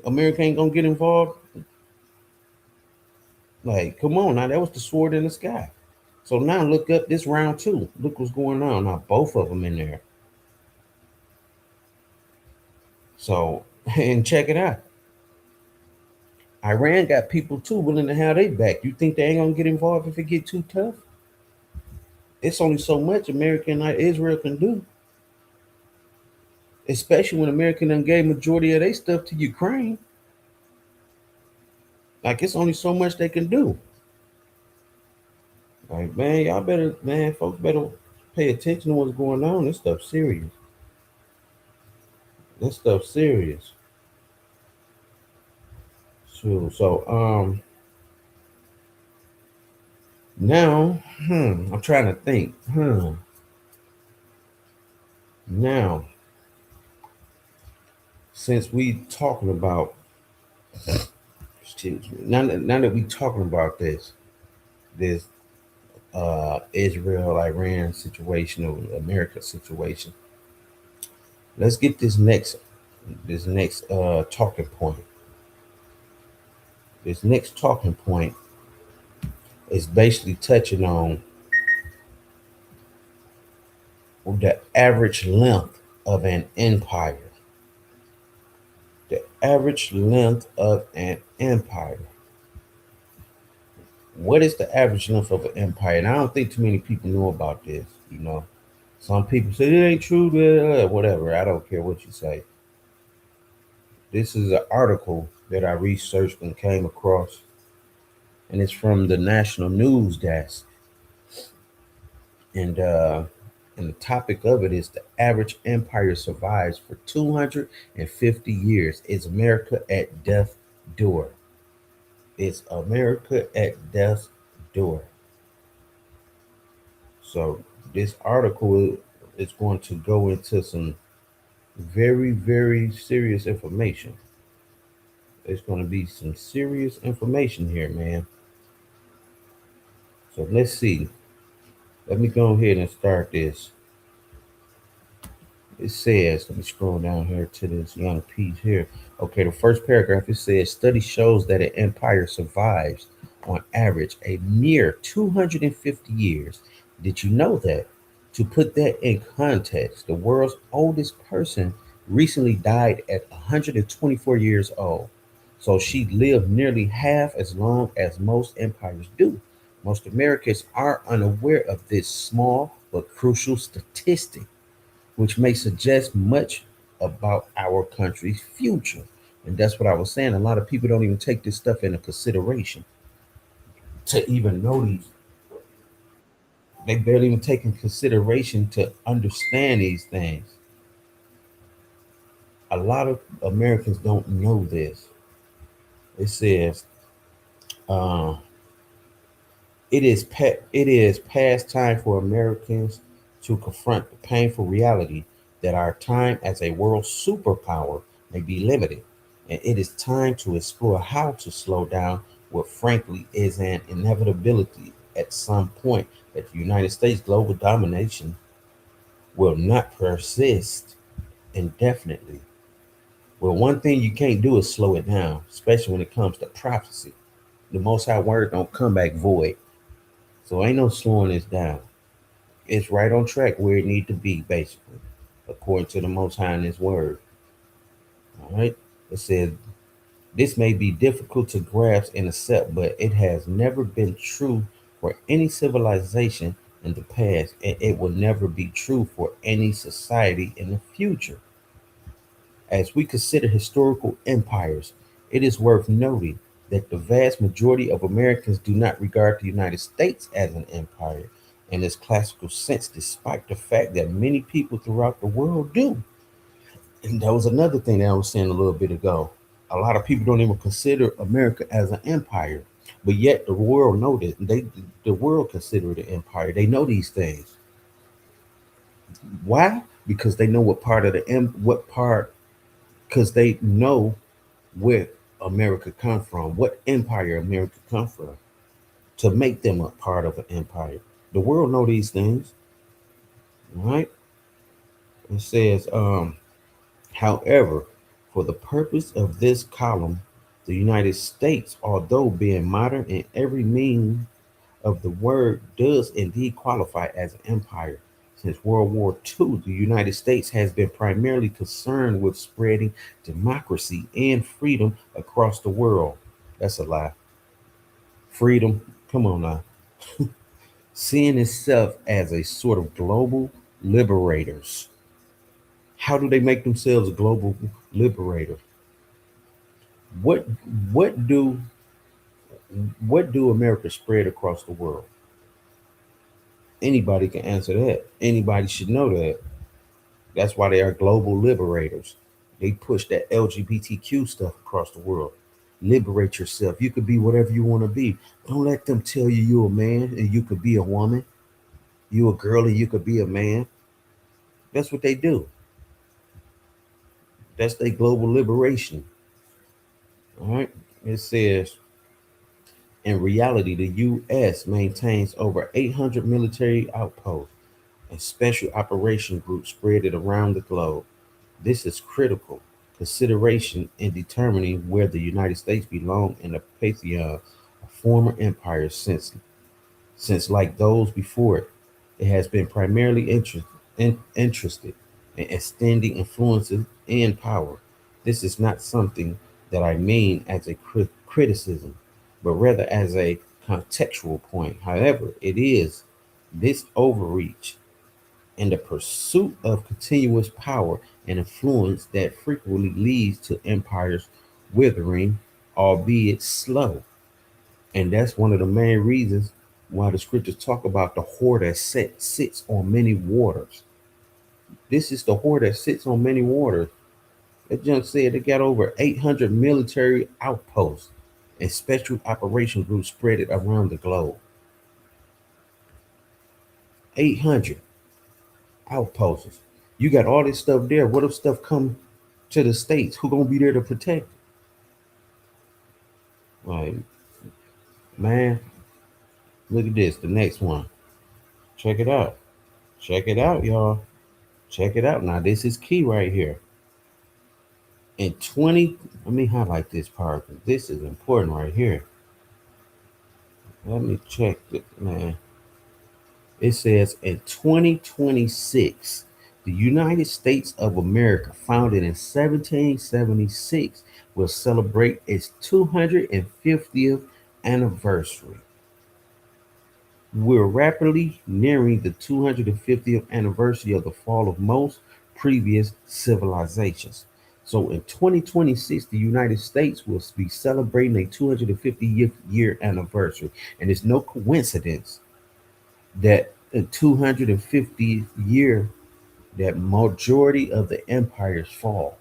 America ain't gonna get involved? Like, come on now, that was the sword in the sky. So now look up this round two. Look what's going on. Now both of them in there. So, and check it out. Iran got people too willing to have their back. You think they ain't gonna get involved if it get too tough? It's only so much America and Israel can do. Especially when America done gave majority of their stuff to Ukraine. Like, it's only so much they can do. Like, man, y'all better, man, folks better pay attention to what's going on. This stuff serious. This stuff serious. So now, I'm trying to think. Now, since we talking about, excuse me, now that we talking about this Israel Iran situation or America situation, let's get this next talking point. This next talking point is basically touching on the average length of an empire. The average length of an empire. What is the average length of an empire? And I don't think too many people know about this. You know, some people say it ain't true, whatever. I don't care what you say. This is an article that I researched and came across, and it's from the National News Desk. And the topic of it is the average empire survives for 250 years. Is America at death's door? It's America at death's door. So this article is going to go into some Very, very serious information. There's going to be some serious information here, man. So let's see. Let me go ahead and start this. It says, let me scroll down here to this young piece here. Okay, the first paragraph, it says, study shows that an empire survives on average a mere 250 years. Did you know that? To put that in context, the world's oldest person recently died at 124 years old. So she lived nearly half as long as most empires do. Most Americans are unaware of this small but crucial statistic, which may suggest much about our country's future. And that's what I was saying. A lot of people don't even take this stuff into consideration to even know these. They barely even take in consideration to understand these things. A lot of Americans don't know this. It says, uh, it is past time for Americans to confront the painful reality that our time as a world superpower may be limited, and it is time to explore how to slow down what frankly is an inevitability at some point that the United States global domination will not persist indefinitely. Well, one thing you can't do is slow it down, especially when it comes to prophecy. The Most High word don't come back void. So ain't no slowing this down. It's right on track where it need to be, basically, according to the Most High in His Word. All right. It says this may be difficult to grasp and accept, but it has never been true for any civilization in the past, and it will never be true for any society in the future. As we consider historical empires, it is worth noting that the vast majority of Americans do not regard the United States as an empire in its classical sense, despite the fact that many people throughout the world do. And that was another thing that I was saying a little bit ago. A lot of people don't even consider America as an empire, but yet the world know that the world consider it an empire. They know these things. Why? Because they know what part of what part because they know where America come from, what empire America come from, to make them a part of an empire. The world know these things, right? It says, however, for the purpose of this column, the United States, although being modern in every meaning of the word, does indeed qualify as an empire. Since World War II, the United States has been primarily concerned with spreading democracy and freedom across the world. That's a lie. Freedom, come on now. Seeing itself as a sort of global liberators. How do they make themselves global liberators? What what do what do America spread across the world? Anybody can answer that. Anybody should know that. That's why they are global liberators. They push that LGBTQ stuff across the world. Liberate yourself. You could be whatever you want to be. Don't let them tell you you're a man and you could be a woman. You a girl and you could be a man. That's what they do. That's their global liberation. All right. It says, in reality, the U.S. maintains over 800 military outposts and special operation groups spread it around the globe. This is critical consideration in determining where the United States belong in the pantheon of former empires since like those before it, it has been primarily interested in extending influences and power. This is not something that I mean as a criticism, but rather as a contextual point. However, it is this overreach and the pursuit of continuous power and influence that frequently leads to empires withering, albeit slow. And that's one of the main reasons why the scriptures talk about the whore that sits on many waters. This is the whore that sits on many waters. That junk said they got over 800 military outposts and special operation groups spread it around the globe. 800 outposts. You got all this stuff there. What if stuff come to the States? Who gonna be there to protect it? Like, man, look at this. The next one. Check it out. Check it out, y'all. Check it out. Now, this is key right here. In 20, let me highlight this part because this is important right here. Let me check it, man. It says in 2026, the United States of America, founded in 1776, will celebrate its 250th anniversary. We're rapidly nearing the 250th anniversary of the fall of most previous civilizations. So in 2026, the United States will be celebrating a 250th year anniversary. And it's no coincidence that in 250th year, that majority of the empires fall.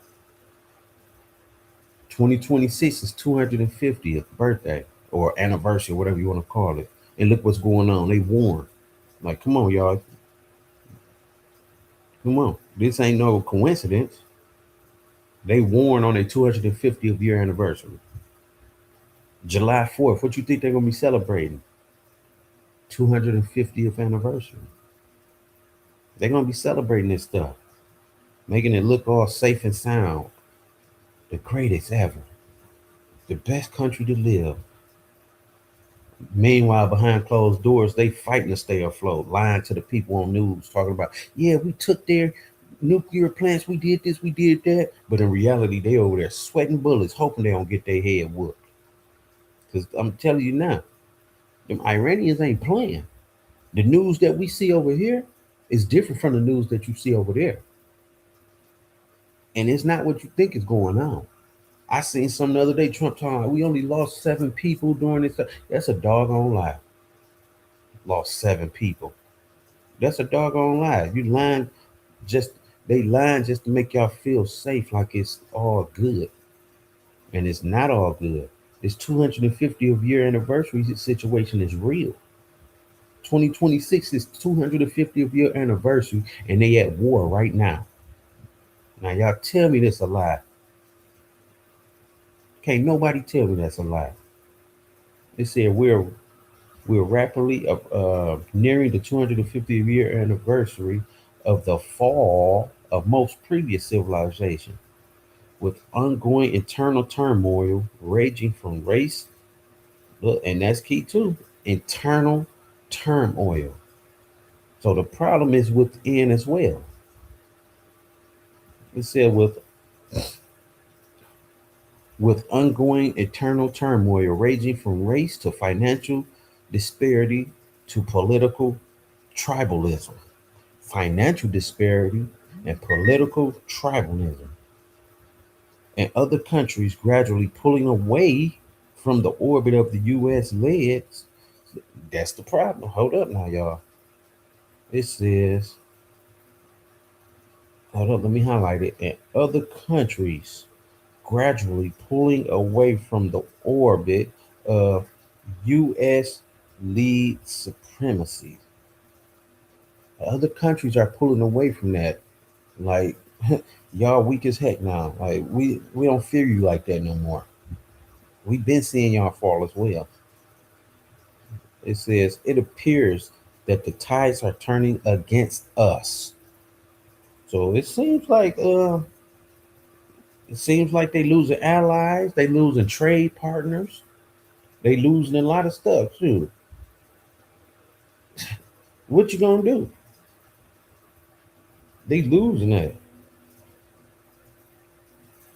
2026 is 250th birthday or anniversary, whatever you want to call it. And look what's going on. They warn. Like, come on, y'all. Come on. This ain't no coincidence. They warn on their 250th year anniversary. July 4th, what you think they're going to be celebrating? 250th anniversary. They're going to be celebrating this stuff, making it look all safe and sound. The greatest ever. The best country to live. Meanwhile, behind closed doors, they fighting to stay afloat, lying to the people on news, talking about, yeah, we took their nuclear plants, we did this, we did that. But in reality, they over there sweating bullets, hoping they don't get their head whooped. Because I'm telling you now, them Iranians ain't playing. The news that we see over here is different from the news that you see over there. And it's not what you think is going on. I seen some the other day, Trump talking like, we only lost 7 people during this. That's a doggone lie. Lost 7 people. That's a doggone lie. You lying they lying just to make y'all feel safe like it's all good. And it's not all good. This 250th year anniversary situation is real. 2026 is 250th year anniversary, and they at war right now. Now y'all tell me this a lie. Can't nobody tell me that's a lie. They said we're rapidly nearing the 250th year anniversary of the fall of most previous civilization, with ongoing internal turmoil raging from race. Look, and that's key too. Internal turmoil. So the problem is within as well. It said with ongoing internal turmoil ranging from race to financial disparity to political tribalism. Financial disparity and political tribalism. And other countries gradually pulling away from the orbit of the U.S. led. That's the problem. Hold up now, y'all. It says, hold up, let me highlight it. And other countries gradually pulling away from the orbit of U.S. lead supremacy. Other countries are pulling away from that. Like, y'all weak as heck now. Like, we don't fear you like that no more. We've been seeing y'all fall as well. It says, it appears that the tides are turning against us. So it seems like they losing allies, they losing trade partners, they losing a lot of stuff too. What you gonna do? They losing it.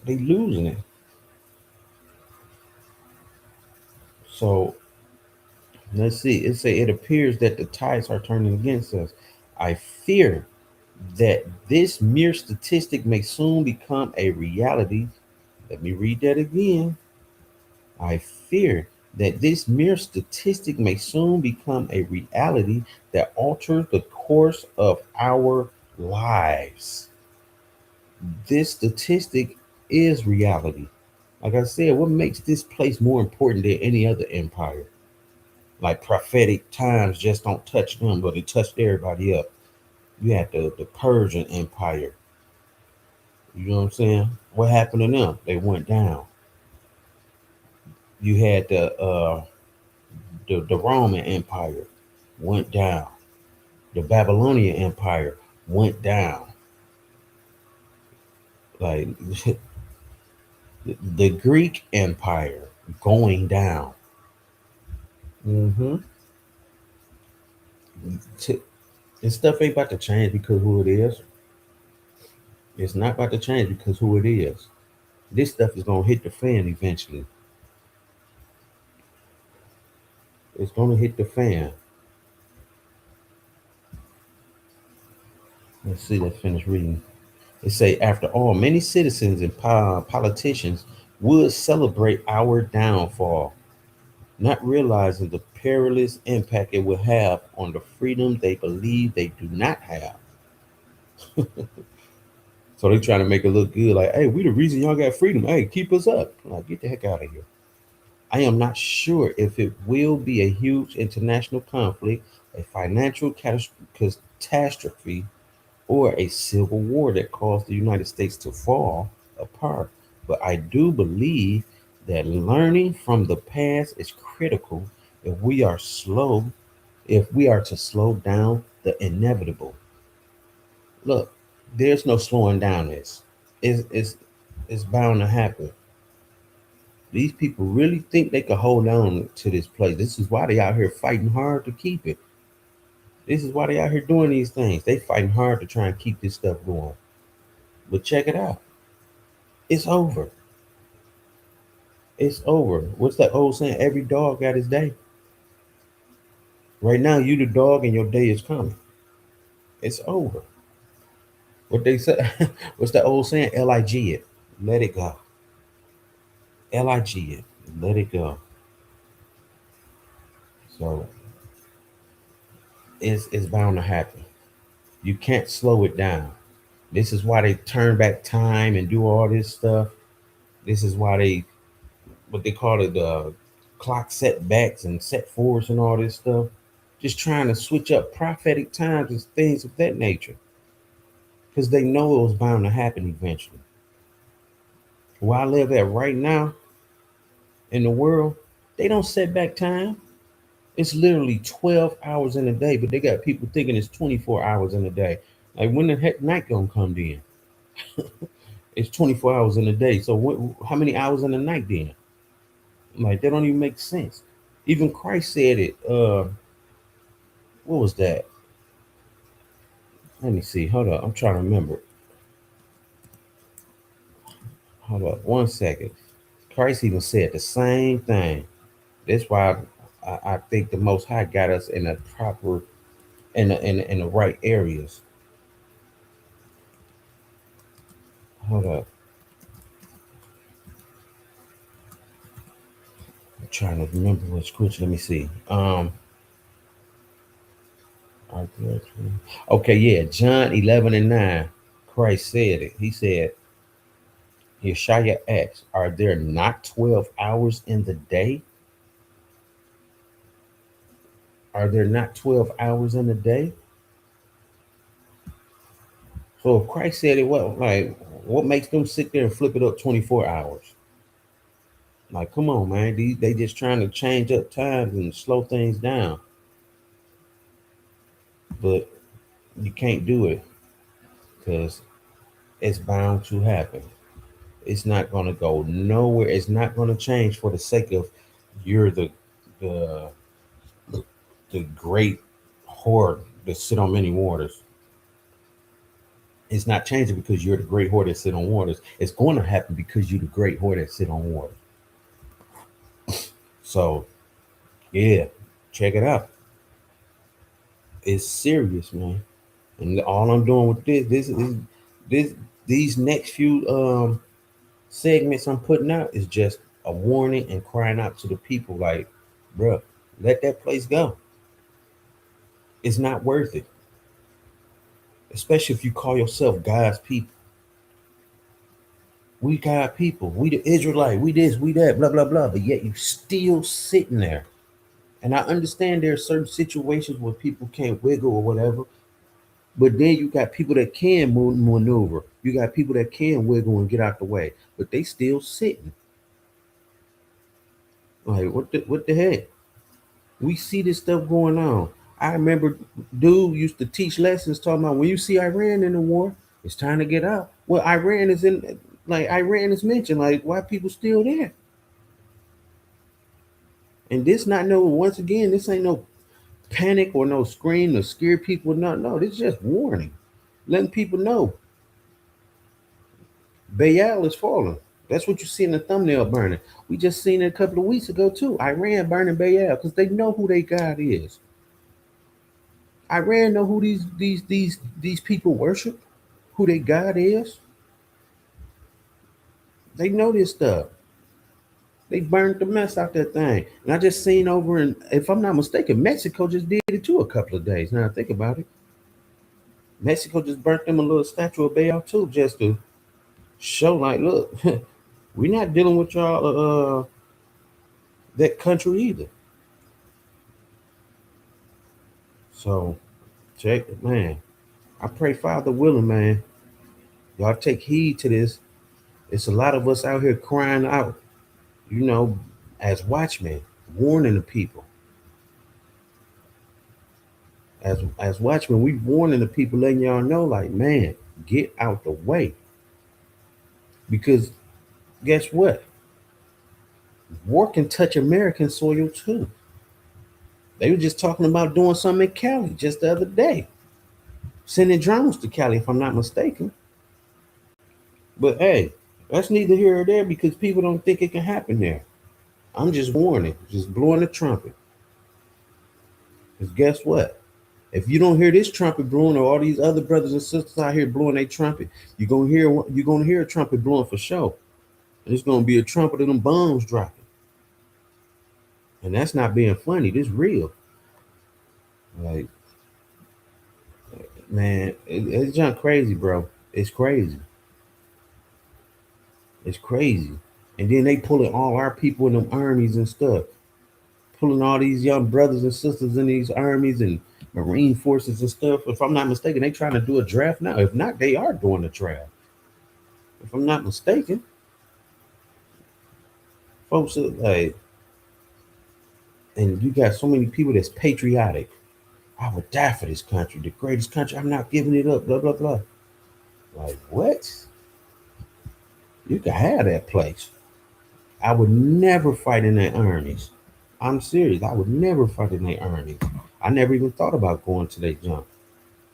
They losing it. So let's see. It say it appears that the tides are turning against us. I fear that this mere statistic may soon become a reality. Let me read that again. I fear that this mere statistic may soon become a reality that alters the course of our lives. This statistic is reality. Like I said, what makes this place more important than any other empire? Like prophetic times just don't touch them, but it touched everybody up. You had the Persian Empire. You know what I'm saying? What happened to them? They went down. You had the Roman Empire, went down. The Babylonian Empire went down. Like the Greek Empire going down. Mm-hmm. This stuff ain't about to change because who it is. It's not about to change because who it is. This stuff is gonna hit the fan eventually. It's gonna hit the fan. Let's see. Let's finish reading. It say, after all, many citizens and politicians would celebrate our downfall, not realizing the perilous impact it will have on the freedom they believe they do not have. So they trying to make it look good, like, hey, we the reason y'all got freedom. Hey, keep us up. Like, get the heck out of here. I am not sure if it will be a huge international conflict, a financial catastrophe, or a civil war that caused the United States to fall apart. But I do believe that learning from the past is critical if we are to slow down the inevitable. Look, there's no slowing down this. It's bound to happen. These people really think they can hold on to this place. This is why they out here fighting hard to keep it. This is why they out here doing these things. They fighting hard to try and keep this stuff going. But check it out. It's over. It's over. What's that old saying? Every dog got his day. Right now, you the dog and your day is coming. It's over. What they say, what's that old saying? Lig it. Let it go. Lig it. Let it go. So it's bound to happen. You can't slow it down. This is why they turn back time and do all this stuff. This is why they, what they call it, clock setbacks and set forwards and all this stuff. Just trying to switch up prophetic times and things of that nature. Because they know it was bound to happen eventually. Where I live at right now in the world, they don't set back time. It's literally 12 hours in a day, but they got people thinking it's 24 hours in a day. Like, when the heck night gonna come then? It's 24 hours in a day. So how many hours in a night then? Like, that don't even make sense. Even Christ said it. What was that? Let me see. Hold up. I'm trying to remember. Hold up. 1 second. Christ even said the same thing. That's why I think the Most High got us in a proper, in the right areas. Hold up. I'm trying to remember what scripture. Let me see. Okay, yeah, John 11:9. Christ said it. He said, Yeshaya asked, are there not 12 hours in the day? Are there not 12 hours in a day? So if Christ said it, what makes them sit there and flip it up 24 hours? Like, come on, man. They just trying to change up times and slow things down. But you can't do it because it's bound to happen. It's not going to go nowhere. It's not going to change for the sake of you're the great whore that sit on many waters. It's not changing because you're the great whore that sit on waters. It's going to happen because you're the great whore that sit on water. So, yeah, check it out. It's serious, man. And all I'm doing with these next few segments I'm putting out is just a warning and crying out to the people, like, bro, let that place go. It's not worth it. Especially if you call yourself God's people. We God people. We the Israelite. We this, we that, blah, blah, blah. But yet you still sitting there. And I understand there are certain situations where people can't wiggle or whatever. But then you got people that can maneuver. You got people that can wiggle and get out the way, but they still sitting. Like what the heck? We see this stuff going on. I remember dude used to teach lessons talking about when you see Iran in the war, it's time to get out. Well, Iran is in, like, Iran is mentioned. Like, why people still there? And this not no, once again, this ain't no panic or no scream to scare people. No, this is just warning, letting people know Bayal is falling. That's what you see in the thumbnail burning. We just seen it a couple of weeks ago too. Iran burning Bayal because they know who their God is. Iran know who these people worship, who their God is. They know this stuff. They burned the mess out that thing. And I just seen over in, if I'm not mistaken, Mexico just did it too a couple of days. Now I think about it. Mexico just burnt them a little statue of Baal too, just to show like, look, we're not dealing with y'all that country either. So check it, man. I pray, Father willing, man, y'all take heed to this. It's a lot of us out here crying out, you know, as watchmen, warning the people. As watchmen, we warning the people, letting y'all know, like, man, get out the way. Because guess what? War can touch American soil too. They were just talking about doing something in Cali just the other day. Sending drones to Cali, if I'm not mistaken. But hey, that's neither here or there because people don't think it can happen there. I'm just warning, just blowing the trumpet. Because guess what? If you don't hear this trumpet blowing, or all these other brothers and sisters out here blowing their trumpet, you're gonna hear a trumpet blowing for sure. And it's gonna be a trumpet of them bombs dropping. And that's not being funny. This real. Like, man, it's just crazy, bro. It's crazy. It's crazy. And then they pulling all our people in them armies and stuff. Pulling all these young brothers and sisters in these armies and Marine forces and stuff. If I'm not mistaken, they trying to do a draft now. If not, they are doing a draft. If I'm not mistaken. Folks are like, and you got so many people that's patriotic. I would die for this country, the greatest country. I'm not giving it up, blah, blah, blah. Like, what? You can have that place. I would never fight in their armies. I'm serious. I would never fight in their armies. I never even thought about going to their jump.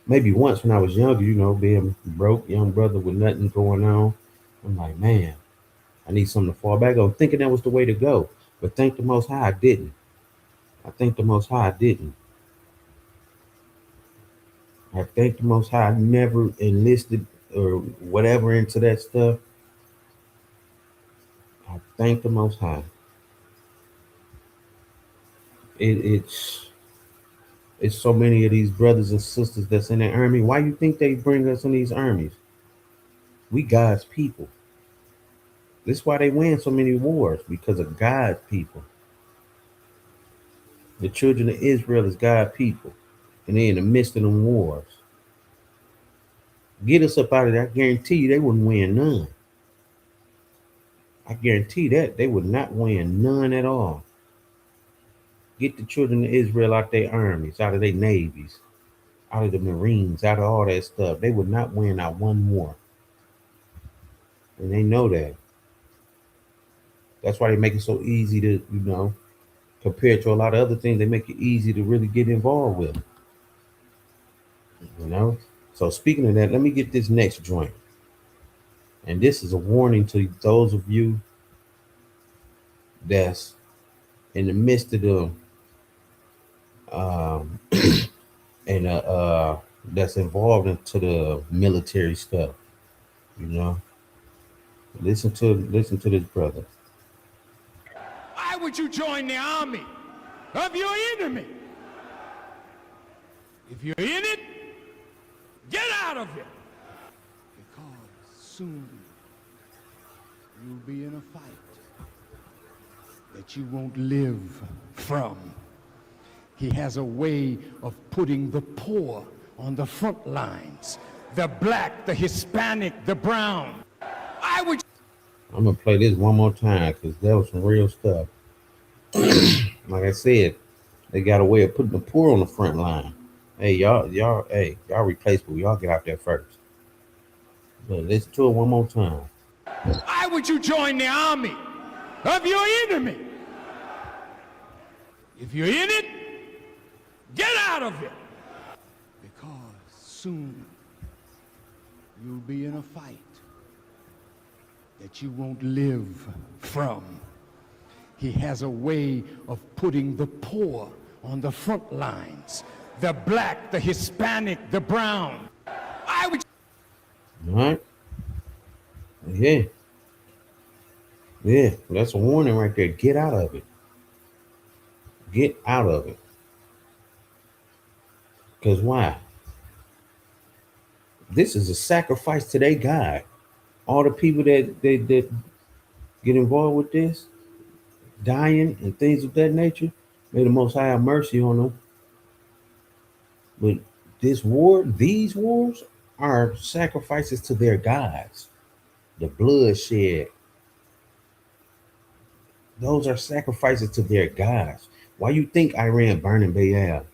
Maybe once when I was younger, you know, being broke, young brother with nothing going on. I'm like, man, I need something to fall back on. Thinking that was the way to go. But thank the Most High, I didn't. I thank the Most High, I didn't. I thank the Most High, I never enlisted or whatever into that stuff. I thank the Most High. It's so many of these brothers and sisters that's in the army. Why you think they bring us in these armies? We God's people. This is why they win so many wars, because of God's people. The children of Israel is God's people, and they're in the midst of them wars. Get us up out of there. I guarantee you they wouldn't win none. I guarantee that they would not win none at all. Get the children of Israel out their armies, out of their navies, out of the Marines, out of all that stuff. They would not win not one war. And they know that. That's why they make it so easy to, you know, compared to a lot of other things, they make it easy to really get involved with. You know? So speaking of that, let me get this next joint. And this is a warning to those of you that's in the midst of the that's involved into the military stuff. You know? Listen to this brother.
Why would you join the army of your enemy? If you're in it, get out of it. Because soon you'll be in a fight that you won't live from. He has a way of putting the poor on the front lines. The black, the Hispanic, the brown. Why would
I'm gonna play this one more time because that was some real stuff. Like I said, they got a way of putting the poor on the front line. Hey, y'all replaceable. Y'all get out there first. But listen to it one more time.
why would you join the army of your enemy? If you're in it, get out of it. Because soon you'll be in a fight that you won't live from. He has a way of putting the poor on the front lines. The black, the Hispanic, the brown. Why would
All right. Yeah. Yeah, that's a warning right there. Get out of it. Get out of it. Because why? This is a sacrifice to their God. All the people that get involved with this, dying and things of that nature, may the Most High have mercy on them. But these wars are sacrifices to their gods. The bloodshed, those are sacrifices to their gods. Why you think Iran burning Baal,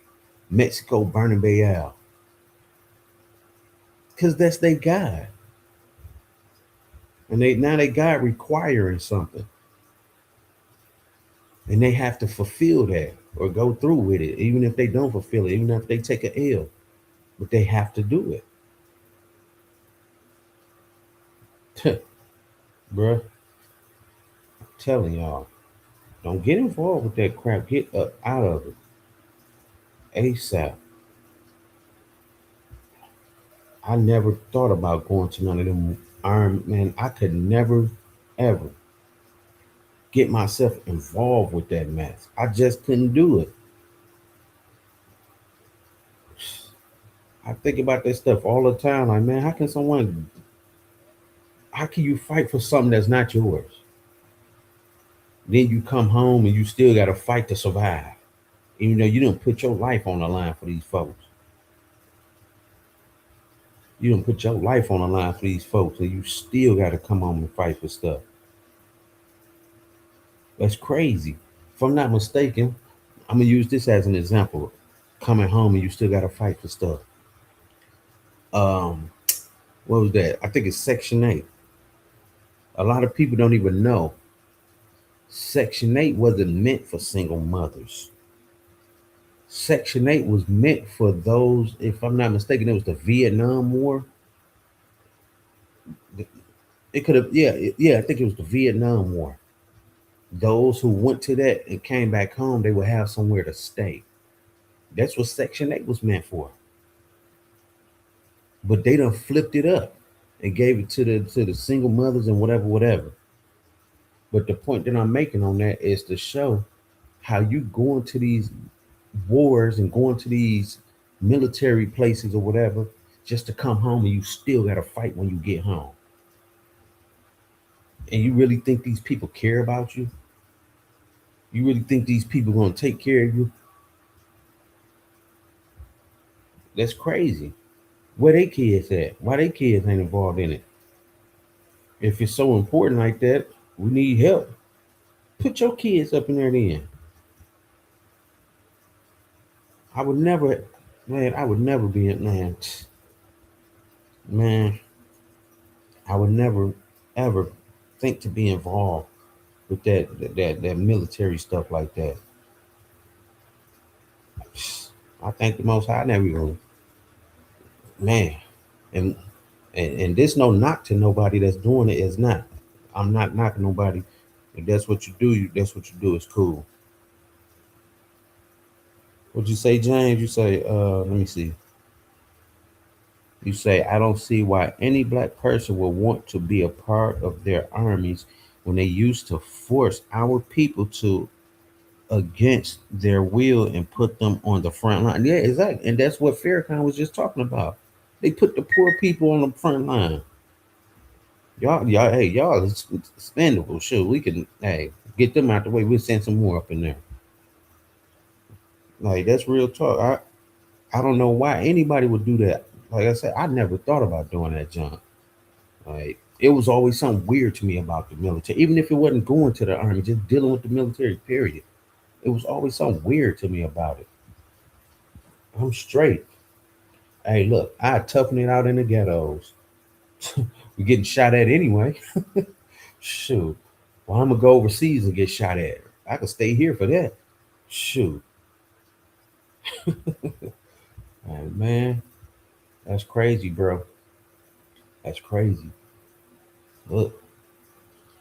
Mexico burning Baal? Because that's their God. And they God requiring something. And they have to fulfill that or go through with it, even if they don't fulfill it, even if they take an L. But they have to do it. Bruh, I'm telling y'all, don't get involved with that crap. Get up out of it. ASAP. I never thought about going to none of them armed, man. I could never, ever get myself involved with that mess. I just couldn't do it. I think about that stuff all the time. Like, man, how can you fight for something that's not yours? Then you come home and you still got to fight to survive. Even though you didn't put your life on the line for these folks. You didn't put your life on the line for these folks, and you still got to come home and fight for stuff. That's crazy. If I'm not mistaken, I'm going to use this as an example. Coming home and you still got to fight for stuff. What was that? I think it's Section 8. A lot of people don't even know. Section 8 wasn't meant for single mothers. Section 8 was meant for those, if I'm not mistaken, it was the Vietnam War. It could have, I think it was the Vietnam War. Those who went to that and came back home, they would have somewhere to stay. That's what Section 8 was meant for. But they done flipped it up and gave it to the single mothers and whatever. But the point that I'm making on that is to show how you going to these wars and going to these military places or whatever just to come home, and you still got to fight when you get home. And you really think these people care about you? You really think these people are going to take care of you? That's crazy. Where they kids at? Why they kids ain't involved in it? If it's so important like that, we need help. Put your kids up in there then. I would never be man. I would never ever think to be involved with that military stuff like that. I thank the Most High never even, man, and this no knock to nobody that's doing it. Is not. I'm not knocking nobody. If that's what you do, that's what you do. It's cool. What'd you say, James? You say, let me see. You say, I don't see why any black person would want to be a part of their armies when they used to force our people to against their will and put them on the front line. Yeah, exactly. And that's what Farrakhan was just talking about. They put the poor people on the front line. Y'all, it's expendable. Sure, we can, get them out the way. We'll send some more up in there. Like, that's real talk. I don't know why anybody would do that. Like I said, I never thought about doing that junk. Like it was always something weird to me about the military, even if it wasn't going to the army, just dealing with the military. Period. It was always something weird to me about it. I'm straight. Hey, look, I toughen it out in the ghettos. We're getting shot at anyway. Shoot. Well, I'm gonna go overseas and get shot at. I could stay here for that. Shoot. Man, that's crazy, bro. That's crazy. Look,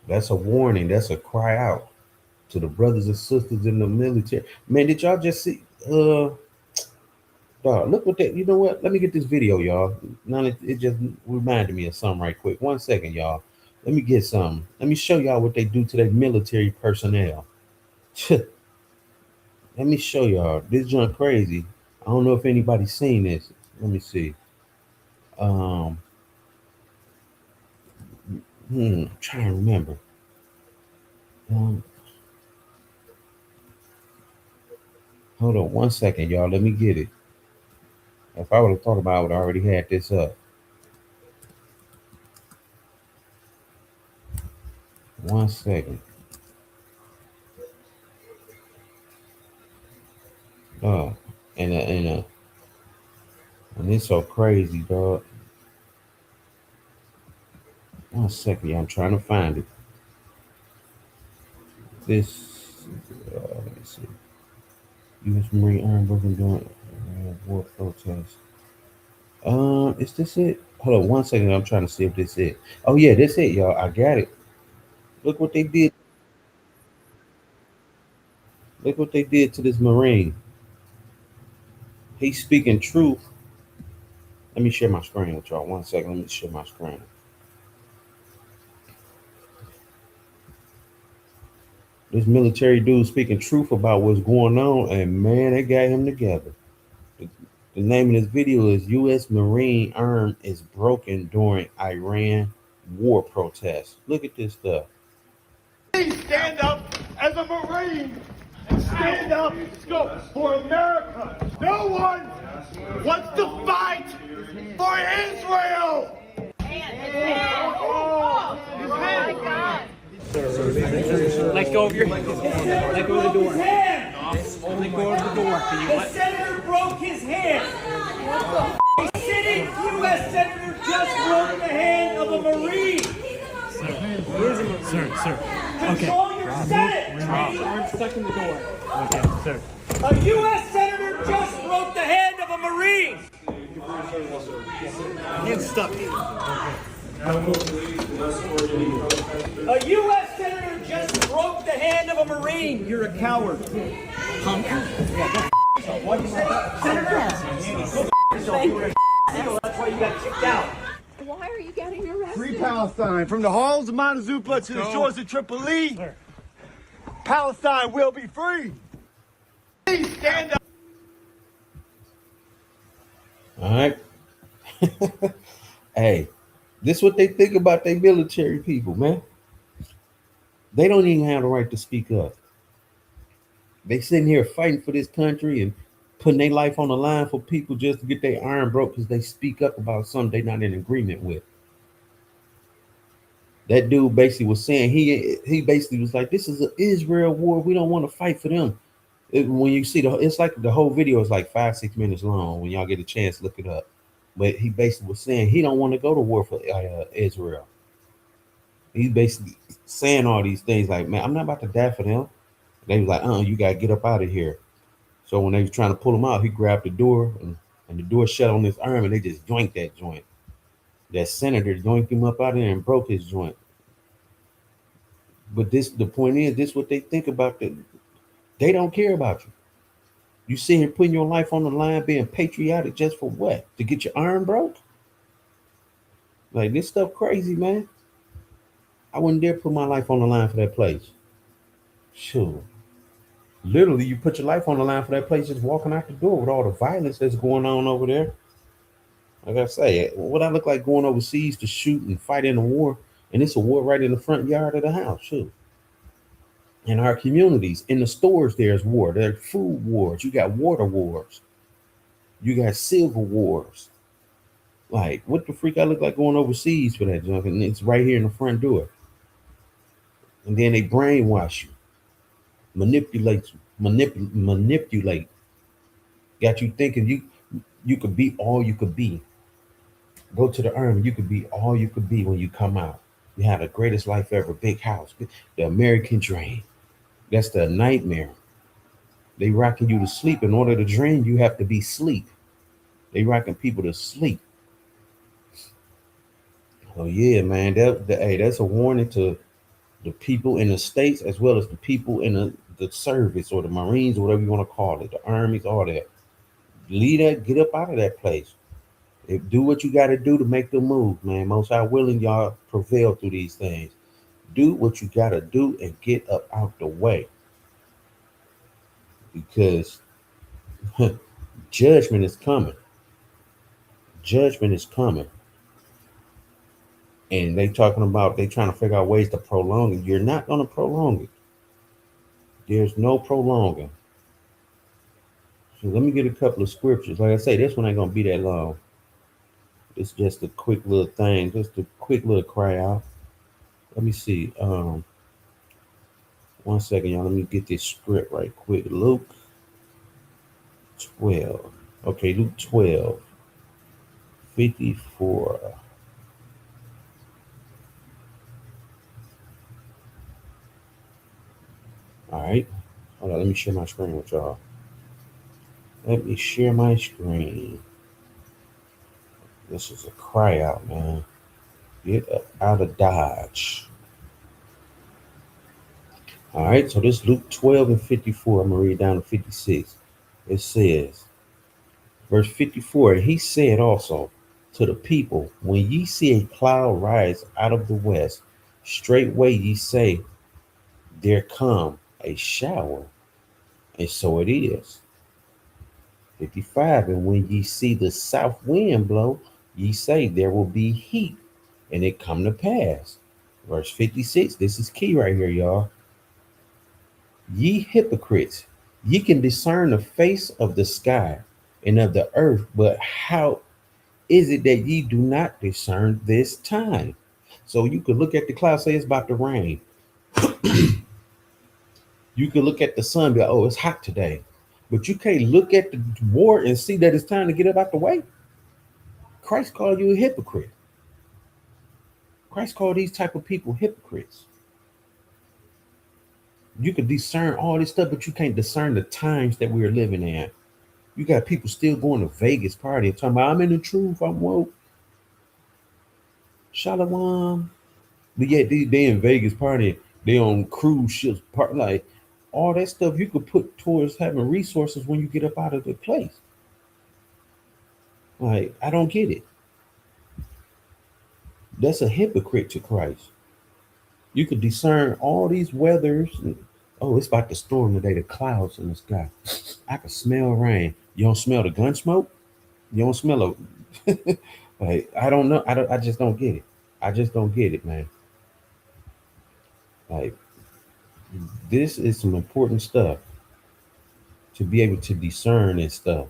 that's a warning. That's a cry out to the brothers and sisters in the military. Man, did y'all just see? Dog, look what that. You know what? Let me get this video, y'all. Now it just reminded me of something right quick. 1 second, y'all. Let me get some. Let me show y'all what they do to their military personnel. Let me show y'all. This junk crazy. I don't know if anybody's seen this. Let me see. I'm trying to remember. Hold on 1 second, y'all. Let me get it. If I would have thought about it, I would have already had this up. 1 second. And it's so crazy, dog. 1 second, y'all. I'm trying to find it. This, let me see. U.S. Marine Army working during war protest. Is this it? Hold on 1 second. I'm trying to see if this is it. Oh yeah, this it, y'all. I got it. Look what they did. Look what they did to this Marine. He's speaking truth. Let me share my screen with y'all. 1 second. Let me share my screen. This military dude speaking truth about what's going on, and man, they got him together. The name of this video is U.S. Marine Arm is broken during Iran war protests. Look at this stuff.
Please stand up as a Marine and stand up for America. No one wants to fight for Israel.
Let go of your hand. Let go of the door. Let go of the door.
The senator broke his hand. A sitting U.S. senator just broke the hand of a Marine.
Sir.
Control your Senate.
Arm stuck in the door. Okay, sir.
A U.S. senator just broke the hand of a Marine.
Hand stuck.
A U.S. senator just broke the hand of a Marine. You're a coward. Punk. What'd you say? Senator? That's why you got kicked out.
Why are you getting arrested?
Free Palestine. From the halls of Montezuma to the shores of Tripoli, Palestine will be free. Please stand up.
All right. Hey, this is what they think about their military people, man. They don't even have the right to speak up. They sitting here fighting for this country and putting their life on the line for people just to get their arm broke because they speak up about something they're not in agreement with. That dude basically was saying he basically was like, this is an Israel war. We don't want to fight for them. When you see it's like the whole video is like 5-6 minutes long. When y'all get a chance, look it up. But he basically was saying he don't want to go to war for Israel. He's basically saying all these things like, man, I'm not about to die for them. They was like, you gotta get up out of here. So when they was trying to pull him out, he grabbed the door and the door shut on his arm, and they just joinked that joint. That senator joinked him up out of there and broke his joint. But the point is, this is what they think about they don't care about you. You sit here putting your life on the line, being patriotic just for what? To get your arm broke? Like, this stuff crazy, man. I wouldn't dare put my life on the line for that place. Sure. Literally, you put your life on the line for that place just walking out the door with all the violence that's going on over there. Like I say, what I look like going overseas to shoot and fight in a war, and it's a war right in the front yard of the house, too. In our communities, in the stores, there's war. There's food wars. You got water wars. You got civil wars. Like, what the freak I look like going overseas for that junk? And it's right here in the front door. And then they brainwash you, manipulate you, manipulate. Got you thinking you could be all you could be. Go to the army, you could be all you could be when you come out. You have the greatest life ever, big house, the American dream. That's the nightmare. They rocking you to sleep. In order to dream, you have to be sleep. They rocking people to sleep. Oh yeah, man. Hey, that's a warning to the people in the states as well as the people in the service or the Marines or whatever you want to call it, the armies, all that. Leave that, get up out of that place. Do what you got to do to make the move, man. Most High willing, y'all prevail through these things. Do what you got to do and get up out the way. Because judgment is coming. Judgment is coming. And they trying to figure out ways to prolong it. You're not going to prolong it. There's no prolonging. So let me get a couple of scriptures. Like I say, this one ain't going to be that long. It's just a quick little thing, just a quick little cry out. Let me see. 1 second, y'all. Let me get this script right quick. Luke 12. Okay, Luke 12, 54. All right. Hold on. Let me share my screen with y'all. Let me share my screen. This is a cry out, man. Get up out of Dodge. All right, so this Luke 12 and 54. I'm going to read down to 56. It says, verse 54, he said also to the people, when ye see a cloud rise out of the west, straightway ye say, there come a shower. And so it is. 55, and when ye see the south wind blow, ye say there will be heat, and it come to pass. Verse 56, this is key right here, y'all. Ye hypocrites, ye can discern the face of the sky and of the earth, but how is it that ye do not discern this time? So you could look at the cloud, say it's about to rain. You could look at the sun, be like, oh, it's hot today. But you can't look at the war and see that it's time to get up out the way. Christ called you a hypocrite. Christ called these type of people hypocrites. You could discern all this stuff, but you can't discern the times that we are living in. You got people still going to Vegas party and talking about, I'm in the truth, I'm woke. Shalom. But yet they in Vegas party, they on cruise ships, like all that stuff you could put towards having resources when you get up out of the place. Like, I don't get it. That's a hypocrite to Christ. You could discern all these weathers. And, oh, it's about to storm today, the clouds in the sky. I can smell rain. You don't smell the gun smoke? You don't smell it? Like, I don't know. I just don't get it. I just don't get it, man. Like, this is some important stuff to be able to discern and stuff.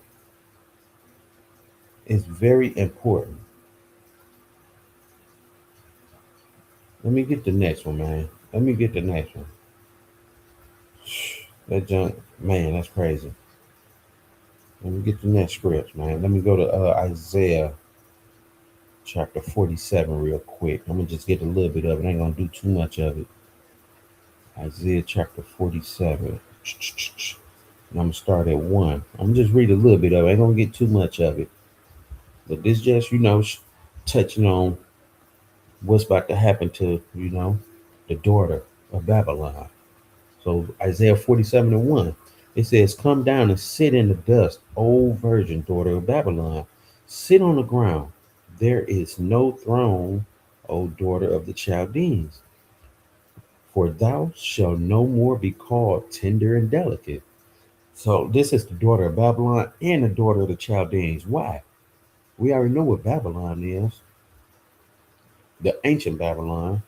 It's very important. Let me get the next one, man. Let me get the next one. That junk, man, that's crazy. Let me get the next script, man. Let me go to Isaiah chapter 47 real quick. I'm going to just get a little bit of it. I ain't going to do too much of it. Isaiah chapter 47. And I'm going to start at 1. I'm going to just read a little bit of it. I ain't going to get too much of it. But this just, touching on what's about to happen to, the daughter of Babylon. So Isaiah 47 and 1, it says, come down and sit in the dust, O virgin daughter of Babylon. Sit on the ground. There is no throne, O daughter of the Chaldeans. For thou shalt no more be called tender and delicate. So this is the daughter of Babylon and the daughter of the Chaldeans. Why? We already know what Babylon is. The ancient Babylon.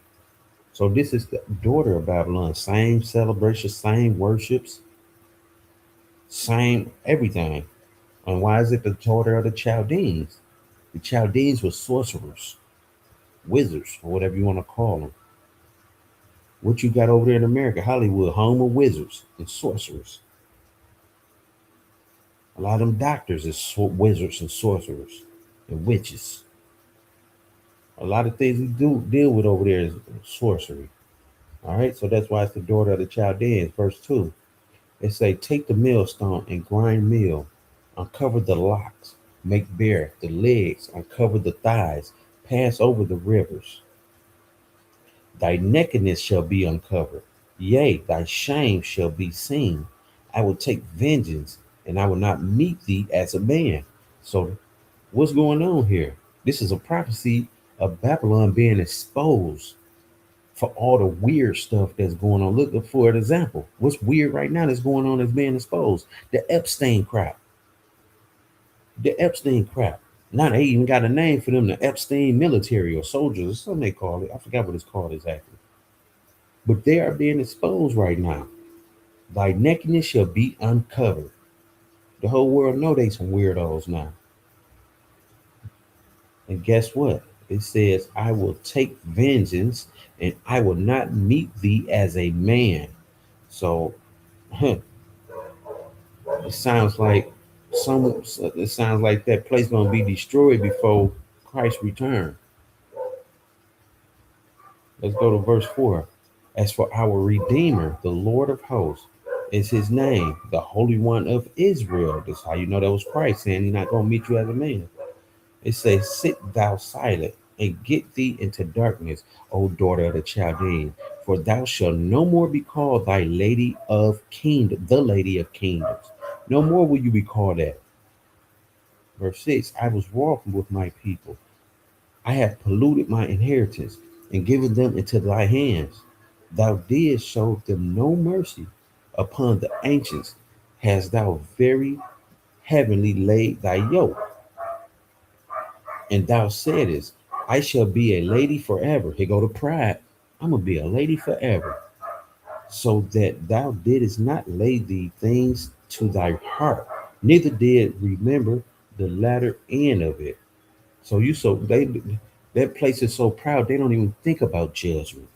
So this is the daughter of Babylon. Same celebration, same worships, same everything. And why is it the daughter of the Chaldeans? The Chaldeans were sorcerers, wizards, or whatever you want to call them. What you got over there in America, Hollywood, home of wizards and sorcerers. A lot of them doctors is wizards and sorcerers and witches. A lot of things we do deal with over there is sorcery. All right, so that's why it's the daughter of the Chaldeans. Verse 2, it say, take the millstone and grind meal, uncover the locks, make bare the legs, uncover the thighs, pass over the rivers. Thy nakedness shall be uncovered, yea, thy shame shall be seen. I will take vengeance, and I will not meet thee as a man. So, what's going on here? This is a prophecy of Babylon being exposed for all the weird stuff that's going on. Look for an example. What's weird right now that's going on is being exposed. The Epstein crap. The Epstein crap. Now they even got a name for them, the Epstein military or soldiers, or something they call it. I forgot what it's called exactly. But they are being exposed right now. Thy nakedness shall be uncovered. The whole world know they some weirdos now. And guess what? It says, I will take vengeance and I will not meet thee as a man. So, it sounds like that place gonna be destroyed before Christ's return. Let's go to verse 4. As for our Redeemer, the Lord of hosts is his name, the Holy One of Israel. That's how you know that was Christ saying he's not gonna meet you as a man. It says, sit thou silent and get thee into darkness, O daughter of the Chaldean, for thou shalt no more be called thy lady of kingdom, the lady of kingdoms. No more will you be called that. Verse 6, I was wroth with my people. I have polluted my inheritance and given them into thy hands. Thou didst show them no mercy. Upon the ancients hast thou very heavenly laid thy yoke. And thou saidest, I shall be a lady forever. Here go to pride. I'm going to be a lady forever. So that thou didst not lay thee things to thy heart, neither did remember the latter end of it. So that place is so proud, they don't even think about judgment.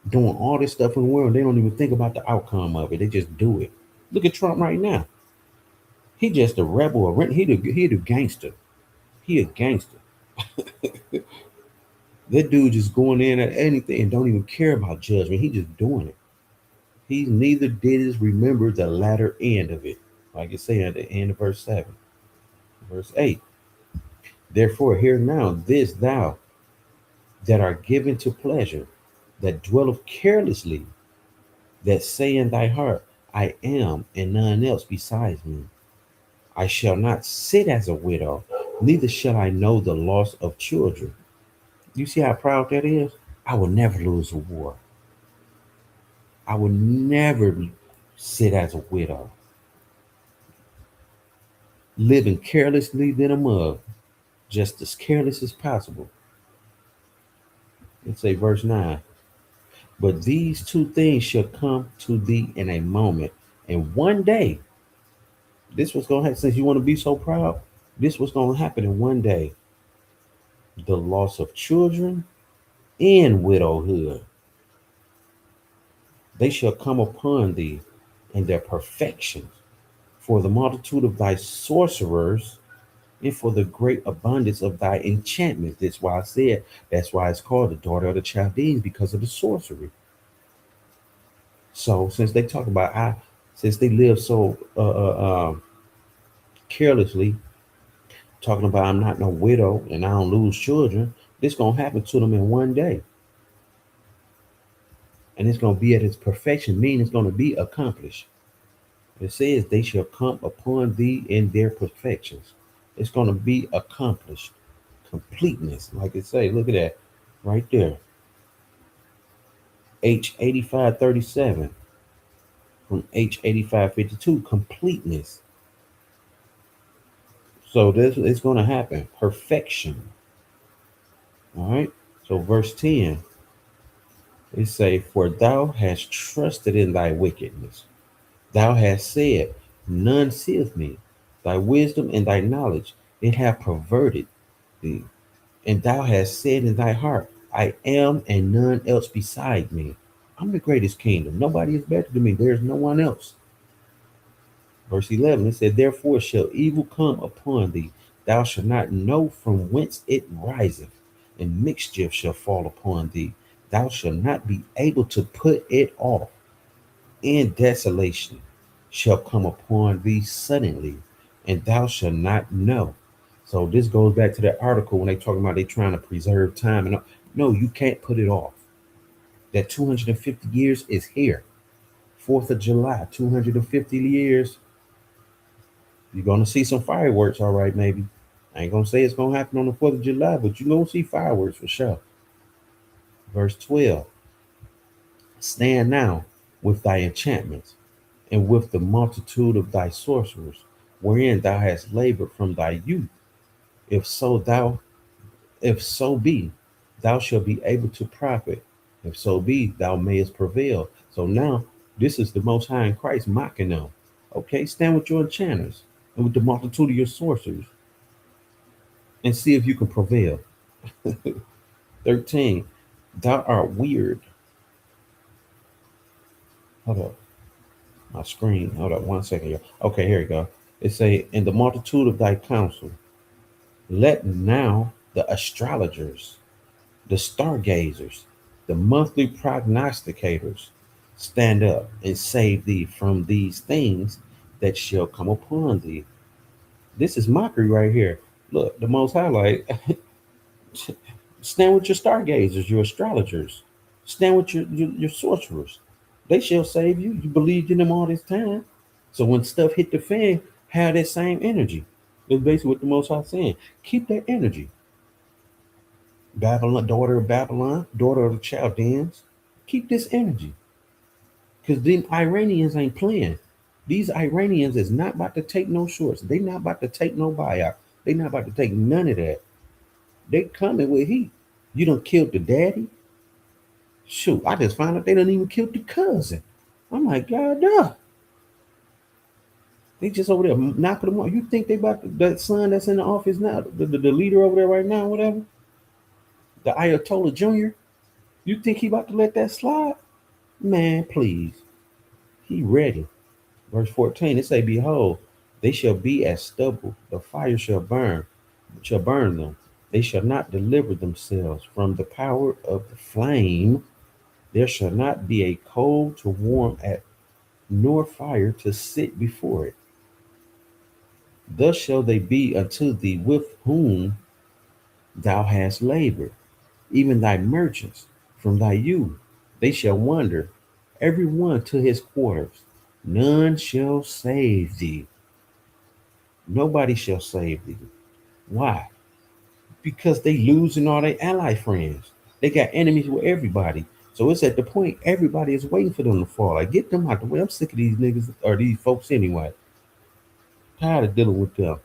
Doing all this stuff in the world, they don't even think about the outcome of it. They just do it. Look at Trump right now. He just a rebel, he the gangster. He a gangster. That dude just going in at anything and don't even care about judgment. He just doing it. He neither did remember the latter end of it. Like it say at the end of verse 7. Verse 8. Therefore, hear now this thou that are given to pleasure, that dwelleth carelessly, that say in thy heart, I am, and none else besides me. I shall not sit as a widow, neither shall I know the loss of children. You see how proud that is? I will never lose a war. I will never sit as a widow. Living carelessly than a mug, just as careless as possible. Let's say verse 9. But these two things shall come to thee in a moment, and one day, this was going to happen. Since you want to be so proud, this was going to happen in one day. The loss of children and widowhood. They shall come upon thee in their perfections, for the multitude of thy sorcerers, and for the great abundance of thy enchantments. That's why I said, that's why it's called the daughter of the Chaldeans, because of the sorcery. So since they talk about, since they live so carelessly, talking about I'm not no widow and I don't lose children, this gonna happen to them in one day. And it's gonna be at its perfection, meaning it's gonna be accomplished. It says they shall come upon thee in their perfections. It's gonna be accomplished. Completeness, like it say, look at that right there. H8537 from H8552, completeness. So this is going to happen. Perfection. All right. So verse 10, it say, for thou hast trusted in thy wickedness. Thou hast said, none seeth me. Thy wisdom and thy knowledge, it hath perverted thee. And thou hast said in thy heart, I am and none else beside me. I'm the greatest kingdom. Nobody is better than me. There's no one else. Verse 11, it said, therefore shall evil come upon thee. Thou shalt not know from whence it riseth, and mischief shall fall upon thee. Thou shalt not be able to put it off. And desolation shall come upon thee suddenly, and thou shalt not know. So this goes back to that article when they talking about they trying to preserve time. And no, you can't put it off. That 250 years is here. 4th of July, 250 years. You're going to see some fireworks, all right, maybe. I ain't going to say it's going to happen on the 4th of July, but you're going to see fireworks for sure. Verse 12. Stand now with thy enchantments and with the multitude of thy sorcerers, wherein thou hast labored from thy youth. If so be, thou shalt be able to profit. If so be, thou mayest prevail. So now, this is the Most High in Christ mocking them. Okay, stand with your enchanters and with the multitude of your sorcerers and see if you can prevail. 13, thou art weird. Hold up. My screen. Hold up 1 second. Y'all. Okay, here we go. It say, in the multitude of thy counsel, let now the astrologers, the stargazers, the monthly prognosticators stand up and save thee from these things that shall come upon thee. This is mockery right here. Look, the Most High, like, stand with your stargazers, your astrologers, stand with your sorcerers. They shall save you. You believed in them all this time. So when stuff hit the fan, have that same energy. That's basically what the Most High saying. Keep that energy. Babylon, daughter of Babylon, daughter of the Chaldeans, keep this energy. Because them Iranians ain't playing. These Iranians is not about to take no shorts. They not about to take no buyout. They not about to take none of that. They coming with heat. You done killed the daddy? Shoot, I just found out they done even killed the cousin. I'm like, God, duh. They just over there knocking them off. You think they about that son that's in the office now, the leader over there right now, whatever, the Ayatollah Jr., you think he about to let that slide? Man, please. He ready. Verse 14, it say, behold, they shall be as stubble. The fire shall burn them. They shall not deliver themselves from the power of the flame. There shall not be a coal to warm at, nor fire to sit before it. Thus shall they be unto thee with whom thou hast labored, even thy merchants from thy youth. They shall wander, every one to his quarters. None shall save thee. Nobody shall save thee. Why? Because they losing all their ally friends. They got enemies with everybody. So it's at the point everybody is waiting for them to fall. Like, get them out the way. I'm sick of these niggas or these folks anyway. Tired of dealing with them.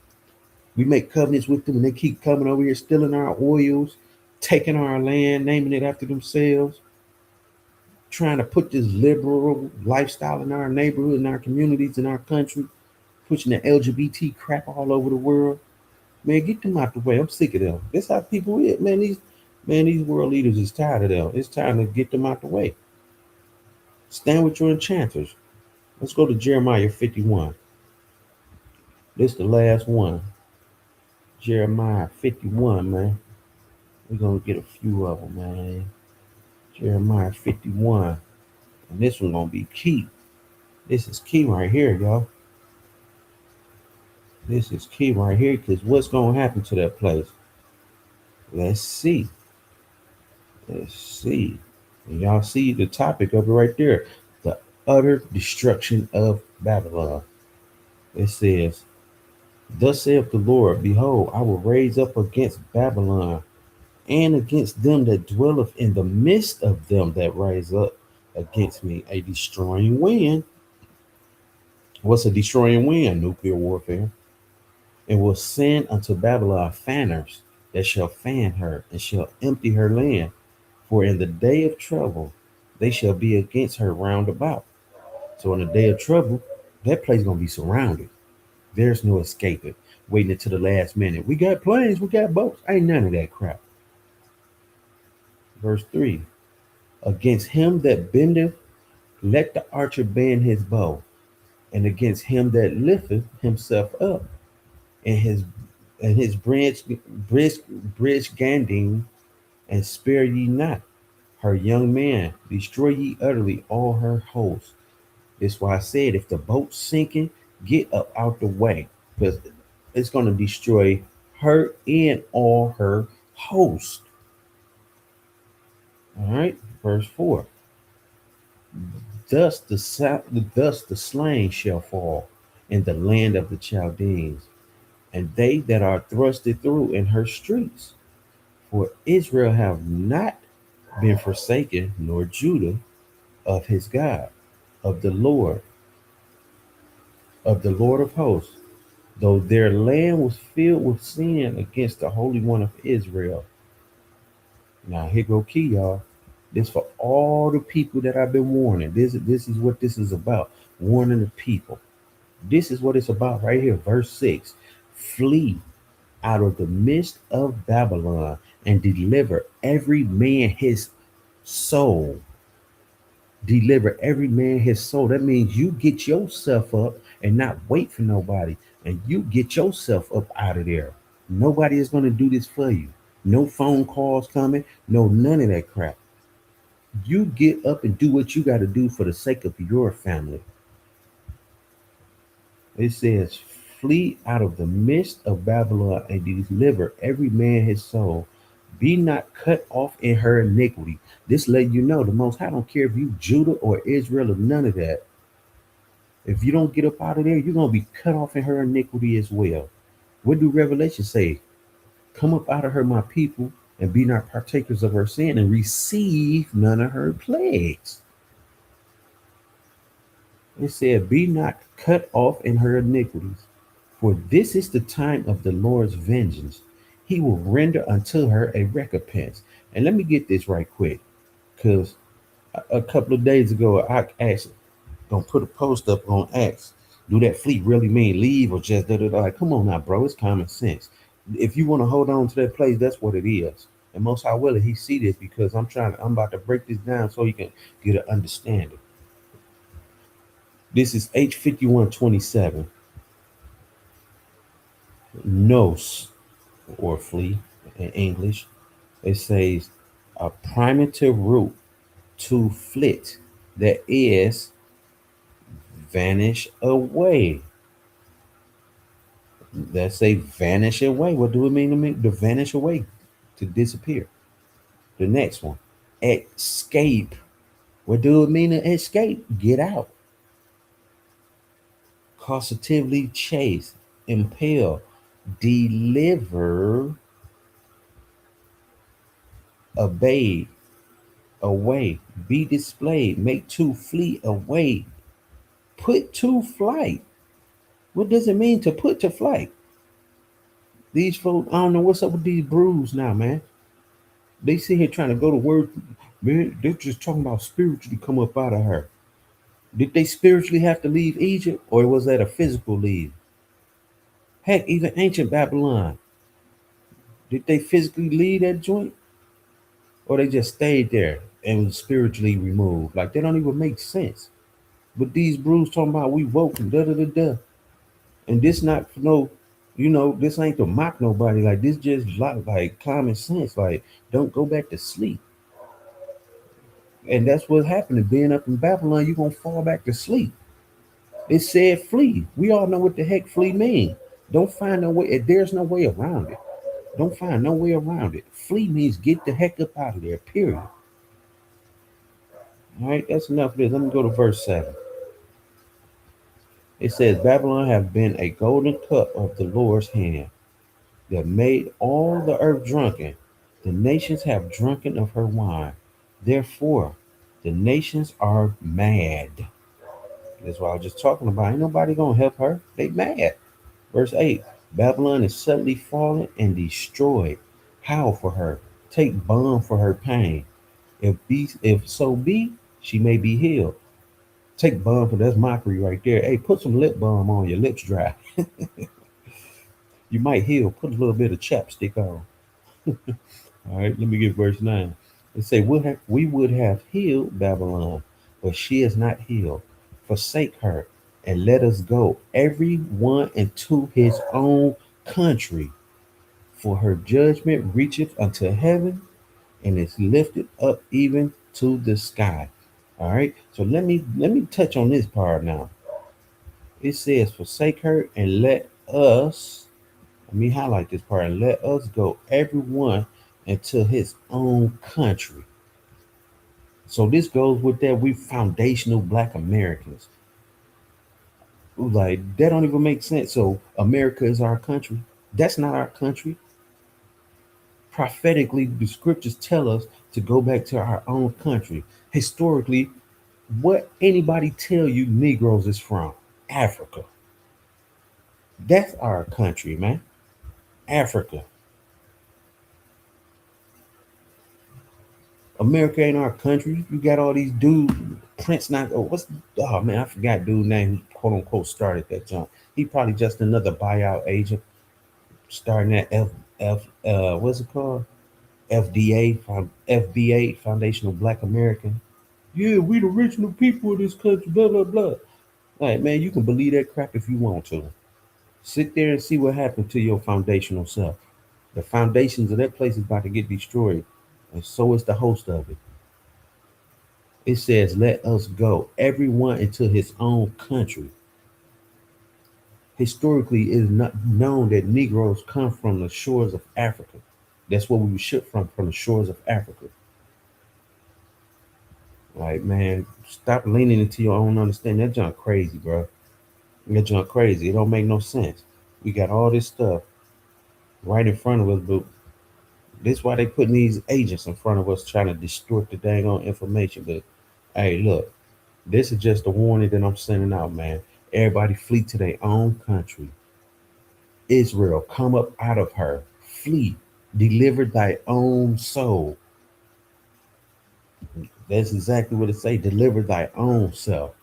We make covenants with them and they keep coming over here, stealing our oils, taking our land, naming it after themselves, trying to put this liberal lifestyle in our neighborhood, in our communities, in our country, pushing the LGBT crap all over the world. Man, get them out the way. I'm sick of them. That's how people is. These world leaders is tired of them. It's time to get them out the way. Stand with your enchanters. Let's go to Jeremiah 51. This is the last one. Jeremiah 51, man. We're going to get a few of them, man. Jeremiah 51. And this one going to be key. This is key right here, y'all. This is key right here because what's going to happen to that place? Let's see. Let's see. And y'all see the topic of it right there. The utter destruction of Babylon. It says, thus saith the Lord, behold, I will raise up against Babylon and against them that dwelleth in the midst of them that rise up against me a destroying wind. What's a destroying wind? Nuclear warfare. And will send unto Babylon fanners that shall fan her and shall empty her land. For in the day of trouble, they shall be against her round about. So in the day of trouble, that place is going to be surrounded. There's no escaping. Waiting until the last minute. We got planes, we got boats. Ain't none of that crap. Verse 3. Against him that bendeth, let the archer bend his bow, and against him that lifteth himself up, and his bridge ganding, and spare ye not her young man, destroy ye utterly all her hosts. That's why I said, if the boat's sinking, get up out the way, because it's going to destroy her and all her host. All right, verse 4. Thus the slain shall fall in the land of the Chaldeans, and they that are thrusted through in her streets. For Israel have not been forsaken, nor Judah of his God, of the Lord of hosts, though their land was filled with sin against the Holy One of Israel. Now here go key, y'all. This for all the people that I've been warning. This is what this is about. Warning the people. This is what it's about right here. Verse 6. Flee out of the midst of Babylon and deliver every man his soul. Deliver every man his soul. That means you get yourself up and not wait for nobody. And you get yourself up out of there. Nobody is going to do this for you. No phone calls coming. No, none of that crap. You get up and do what you got to do for the sake of your family. It says, flee out of the midst of Babylon and deliver every man his soul. Be not cut off in her iniquity. This let you know the Most High don't care if you Judah or Israel or none of that. If you don't get up out of there, you're going to be cut off in her iniquity as well. What do Revelation say? Come up out of her, my people, and be not partakers of her sin, and receive none of her plagues. It said, be not cut off in her iniquities, for this is the time of the Lord's vengeance. He will render unto her a recompense. And let me get this right quick, because a couple of days ago, I asked, gonna put a post up on X. Do that fleet really mean leave or just da-da-da? Like, come on now, bro. It's common sense. If you want to hold on to that place, that's what it is. And Most High will, he see this, because I'm about to break this down so you can get an understanding. This is H5127. Nos, or flee in English. It says a primitive root to flit, that is vanish away. Let's say vanish away. What do it mean to me? To vanish away, to disappear. The next one, escape. What do it mean to escape? Get out. Causatively chase, impel, deliver, obey, away, be displayed, make to flee away, put to flight. What does it mean to put to flight? These folks, I don't know what's up with these brews now, man. They sit here trying to go to work, man. They're just talking about spiritually come up out of her. Did they spiritually have to leave Egypt, or was that a physical leave? Heck, even ancient Babylon, did they physically leave that joint, or they just stayed there and was spiritually removed? Like, they don't even make sense. But these brews talking about we woke and da-da-da-da. And this not for no, this ain't to mock nobody. Like, this just like common sense. Like, don't go back to sleep. And that's what happened. Being up in Babylon, you're going to fall back to sleep. It said flee. We all know what the heck flee mean. Don't find no way. There's no way around it. Don't find no way around it. Flee means get the heck up out of there, period. All right, that's enough of this. Let me go to verse 7. It says, Babylon have been a golden cup of the Lord's hand that made all the earth drunken. The nations have drunken of her wine. Therefore, the nations are mad. That's what I was just talking about. Ain't nobody going to help her. They mad. Verse 8, Babylon is suddenly fallen and destroyed. Howl for her. Take balm for her pain. If so be, she may be healed. Take balm, because that's mockery right there. Hey, put some lip balm on, your lips dry. You might heal. Put a little bit of chapstick on. All right, let me get verse 9. It say, we would have healed Babylon, but she is not healed. Forsake her and let us go, every one into his own country. For her judgment reacheth unto heaven and is lifted up even to the sky. All right, so let me touch on this part now. It says, forsake her and let me highlight this part, and let us go, everyone into his own country. So this goes with that. We foundational Black Americans. Like, that don't even make sense. So America is our country. That's not our country. Prophetically, the scriptures tell us to go back to our own country. Historically, what anybody tell you Negroes is from? Africa. That's our country, man. Africa. America ain't our country. You got all these dudes, Prince not oh man, I forgot dude's name who quote unquote started that jump. He probably just another buyout agent starting that what's it called? FBA, Foundational Black American. Yeah, we the original people of this country, blah blah blah. Like, man, you can believe that crap if you want to. Sit there and see what happened to your foundational self. The foundations of that place is about to get destroyed, and so is the host of it. It says, let us go, everyone into his own country. Historically, it is not known that Negroes come from the shores of Africa. That's where we were shipped from the shores of Africa. Like, man, stop leaning into your own understanding. That junk crazy, bro. That junk crazy. It don't make no sense. We got all this stuff right in front of us, but this is why they putting these agents in front of us trying to distort the dang on information. But hey, look, this is just a warning that I'm sending out, man. Everybody flee to their own country. Israel, come up out of her. Flee. Deliver thy own soul. That's exactly what it say. Deliver thy own self.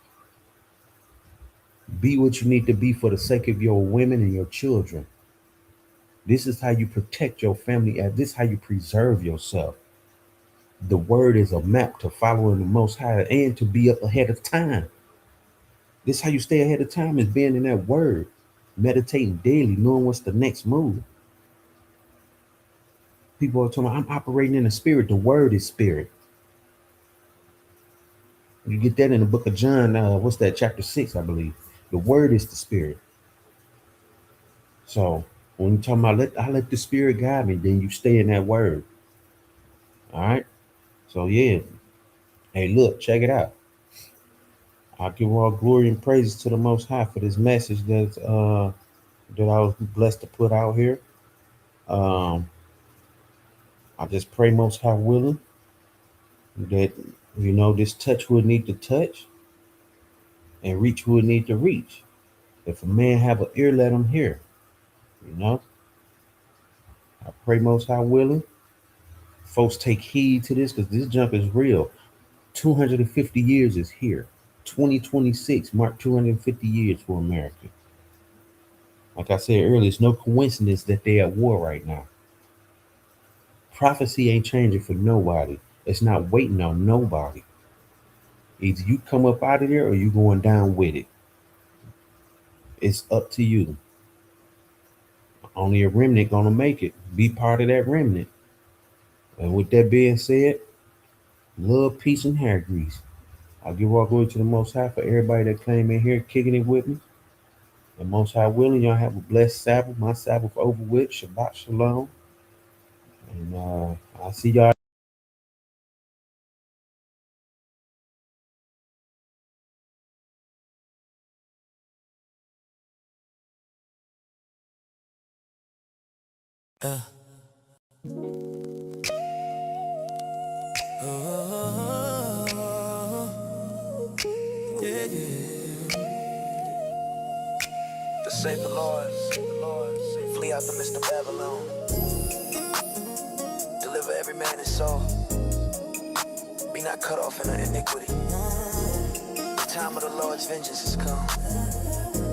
Be what you need to be for the sake of your women and your children. This is how you protect your family. This is how you preserve yourself. The word is a map to following the Most High and to be up ahead of time. This is how you stay ahead of time, is being in that word, meditating daily, knowing what's the next move. People are talking, I'm operating in the spirit. The word is spirit. You get that in the book of John, what's that, chapter 6, I believe. The word is the spirit. So when you're talking about I let the spirit guide me, then you stay in that word. All right. So yeah. Hey, look, check it out. I'll give all glory and praises to the Most High for this message that I was blessed to put out here. I just pray, Most High willing, that this touch who it need to touch and reach who it need to reach. If a man have an ear, let him hear. I pray, Most High willing, folks take heed to this, because this junk is real. 250 years is here. 2026 marked 250 years for America. Like I said earlier, it's no coincidence that they're at war right now. Prophecy ain't changing for nobody. It's not waiting on nobody. Either you come up out of there or you going down with it. It's up to you. Only a remnant gonna make it. Be part of that remnant. And with that being said, love, peace, and hair grease. I'll give all glory to the Most High for everybody that came in here kicking it with me. The Most High willing, y'all have a blessed Sabbath. My Sabbath over with. Shabbat shalom. And I'll see y'all.
To save the Lord, flee out the midst of Babylon. Deliver every man his soul. Be not cut off in her iniquity. time of the Lord's vengeance has come.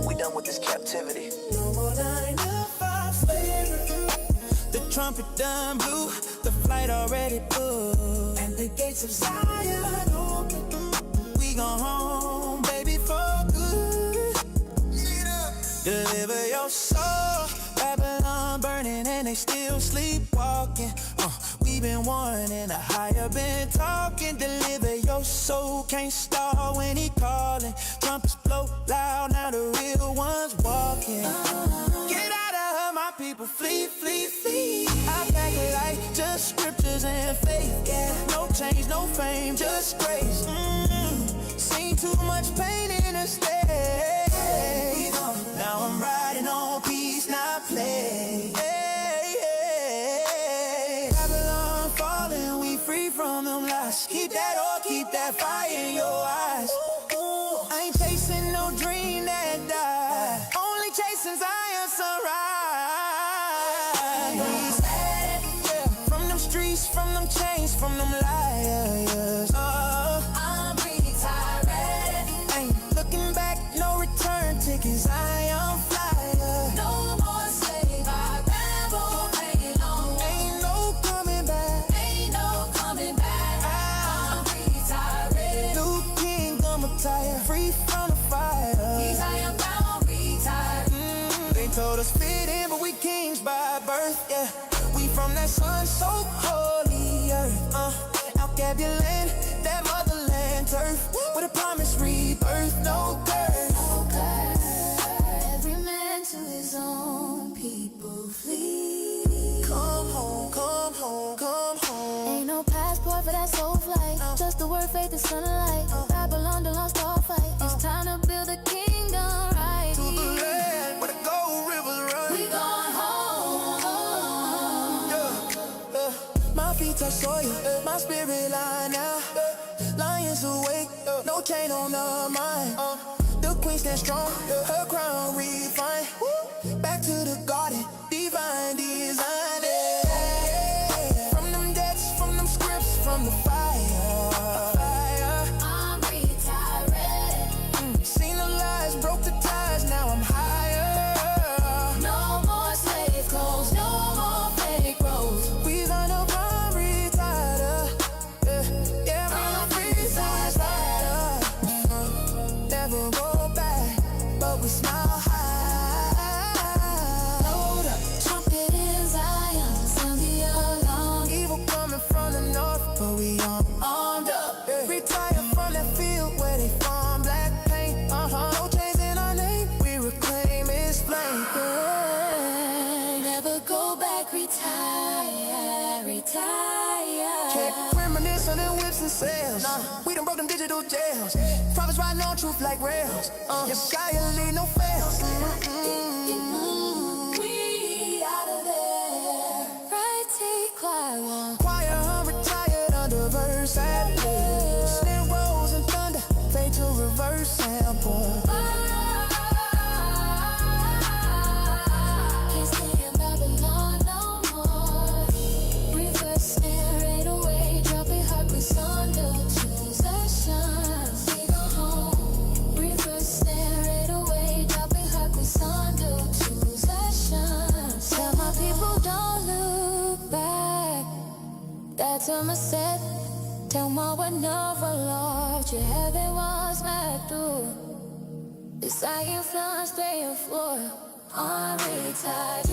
We done with this captivity.
No more 9 to 5 slavery. The trumpet done blew, the flight already booked, and the gates of Zion open. We gone home, baby, for good. Deliver your soul. Babylon burning and they still sleepwalking. We been warning, the higher been talking. Deliver your soul, can't stall when he calling. Trumpets blow loud, now the real ones walking. Get out of her, my people, flee, flee, flee. I pack it like just scriptures and faith, yeah. No change, no fame, just grace. Seen too much pain in the state. Now I'm riding on peace, not play. Babylon falling, we free from them lies. Keep that oil, keep that fire in your eyes. I ain't chasing no dream that died, only chasing Zion sunrise. Yeah, from them streets, from them chains, from them liars. I'm retired. Ain't looking back, no return tickets. I am flyer. No more slave, I rebel, ain't long. Ain't no coming back. Ain't no coming back. I'm retired. New kingdom attire, free from the fire. Zion bound, retired. They told us fit in, but we kings by birth, yeah. We from that sun-soaked holy earth, Out Gabulan, that motherland turf, with a promised rebirth, no curse. No curse. Every man to his own, people flee. Come home, come home, come home.
Ain't no passport for that soul flight. Just the word, faith, and sunlight. Babylon done lost all fight. It's time to build a kingdom right
To the land where the gold rivers run.
We gone home.
My feet touch soil, my spirit line now. Lions awake, no chain on the mind. The queen stands strong, her crown refined. Back to the garden, divine design. From them debts, from them scripts, from the fire.
I'm retired.
Seen the lies, broke the ties, now I'm higher.
No more slave clothes, no more fake roads.
We gonna never go back, but we smile high.
Load up, trumpet in Zion, sound the alarm.
Evil coming from the north, but we armed up. Retire from that field where they farm black paint. No chains in our name, we reclaim His flame.
Never go back, retire, retire.
Check reminisce on them whips and sails. We done broke them digital jails. Prophets riding on truth like rails. Your sky lead no fails.
We out of there. Right, take quiet one.
Choir, I'm retired under verse at least. Snare rolls and thunder, fade to reverse sample.
Can't stay in Babylon no more. Reverse snare, 808, drop it hard with thunder. Choose a shine, we go home. Reverse snare, 808, drop it hard with thunder. Choose a shine. Tell my people don't look back. That's what I said. Tell my one never Lord, your heaven was mad through. The Zion flowers, 3 and 4. I'm retired.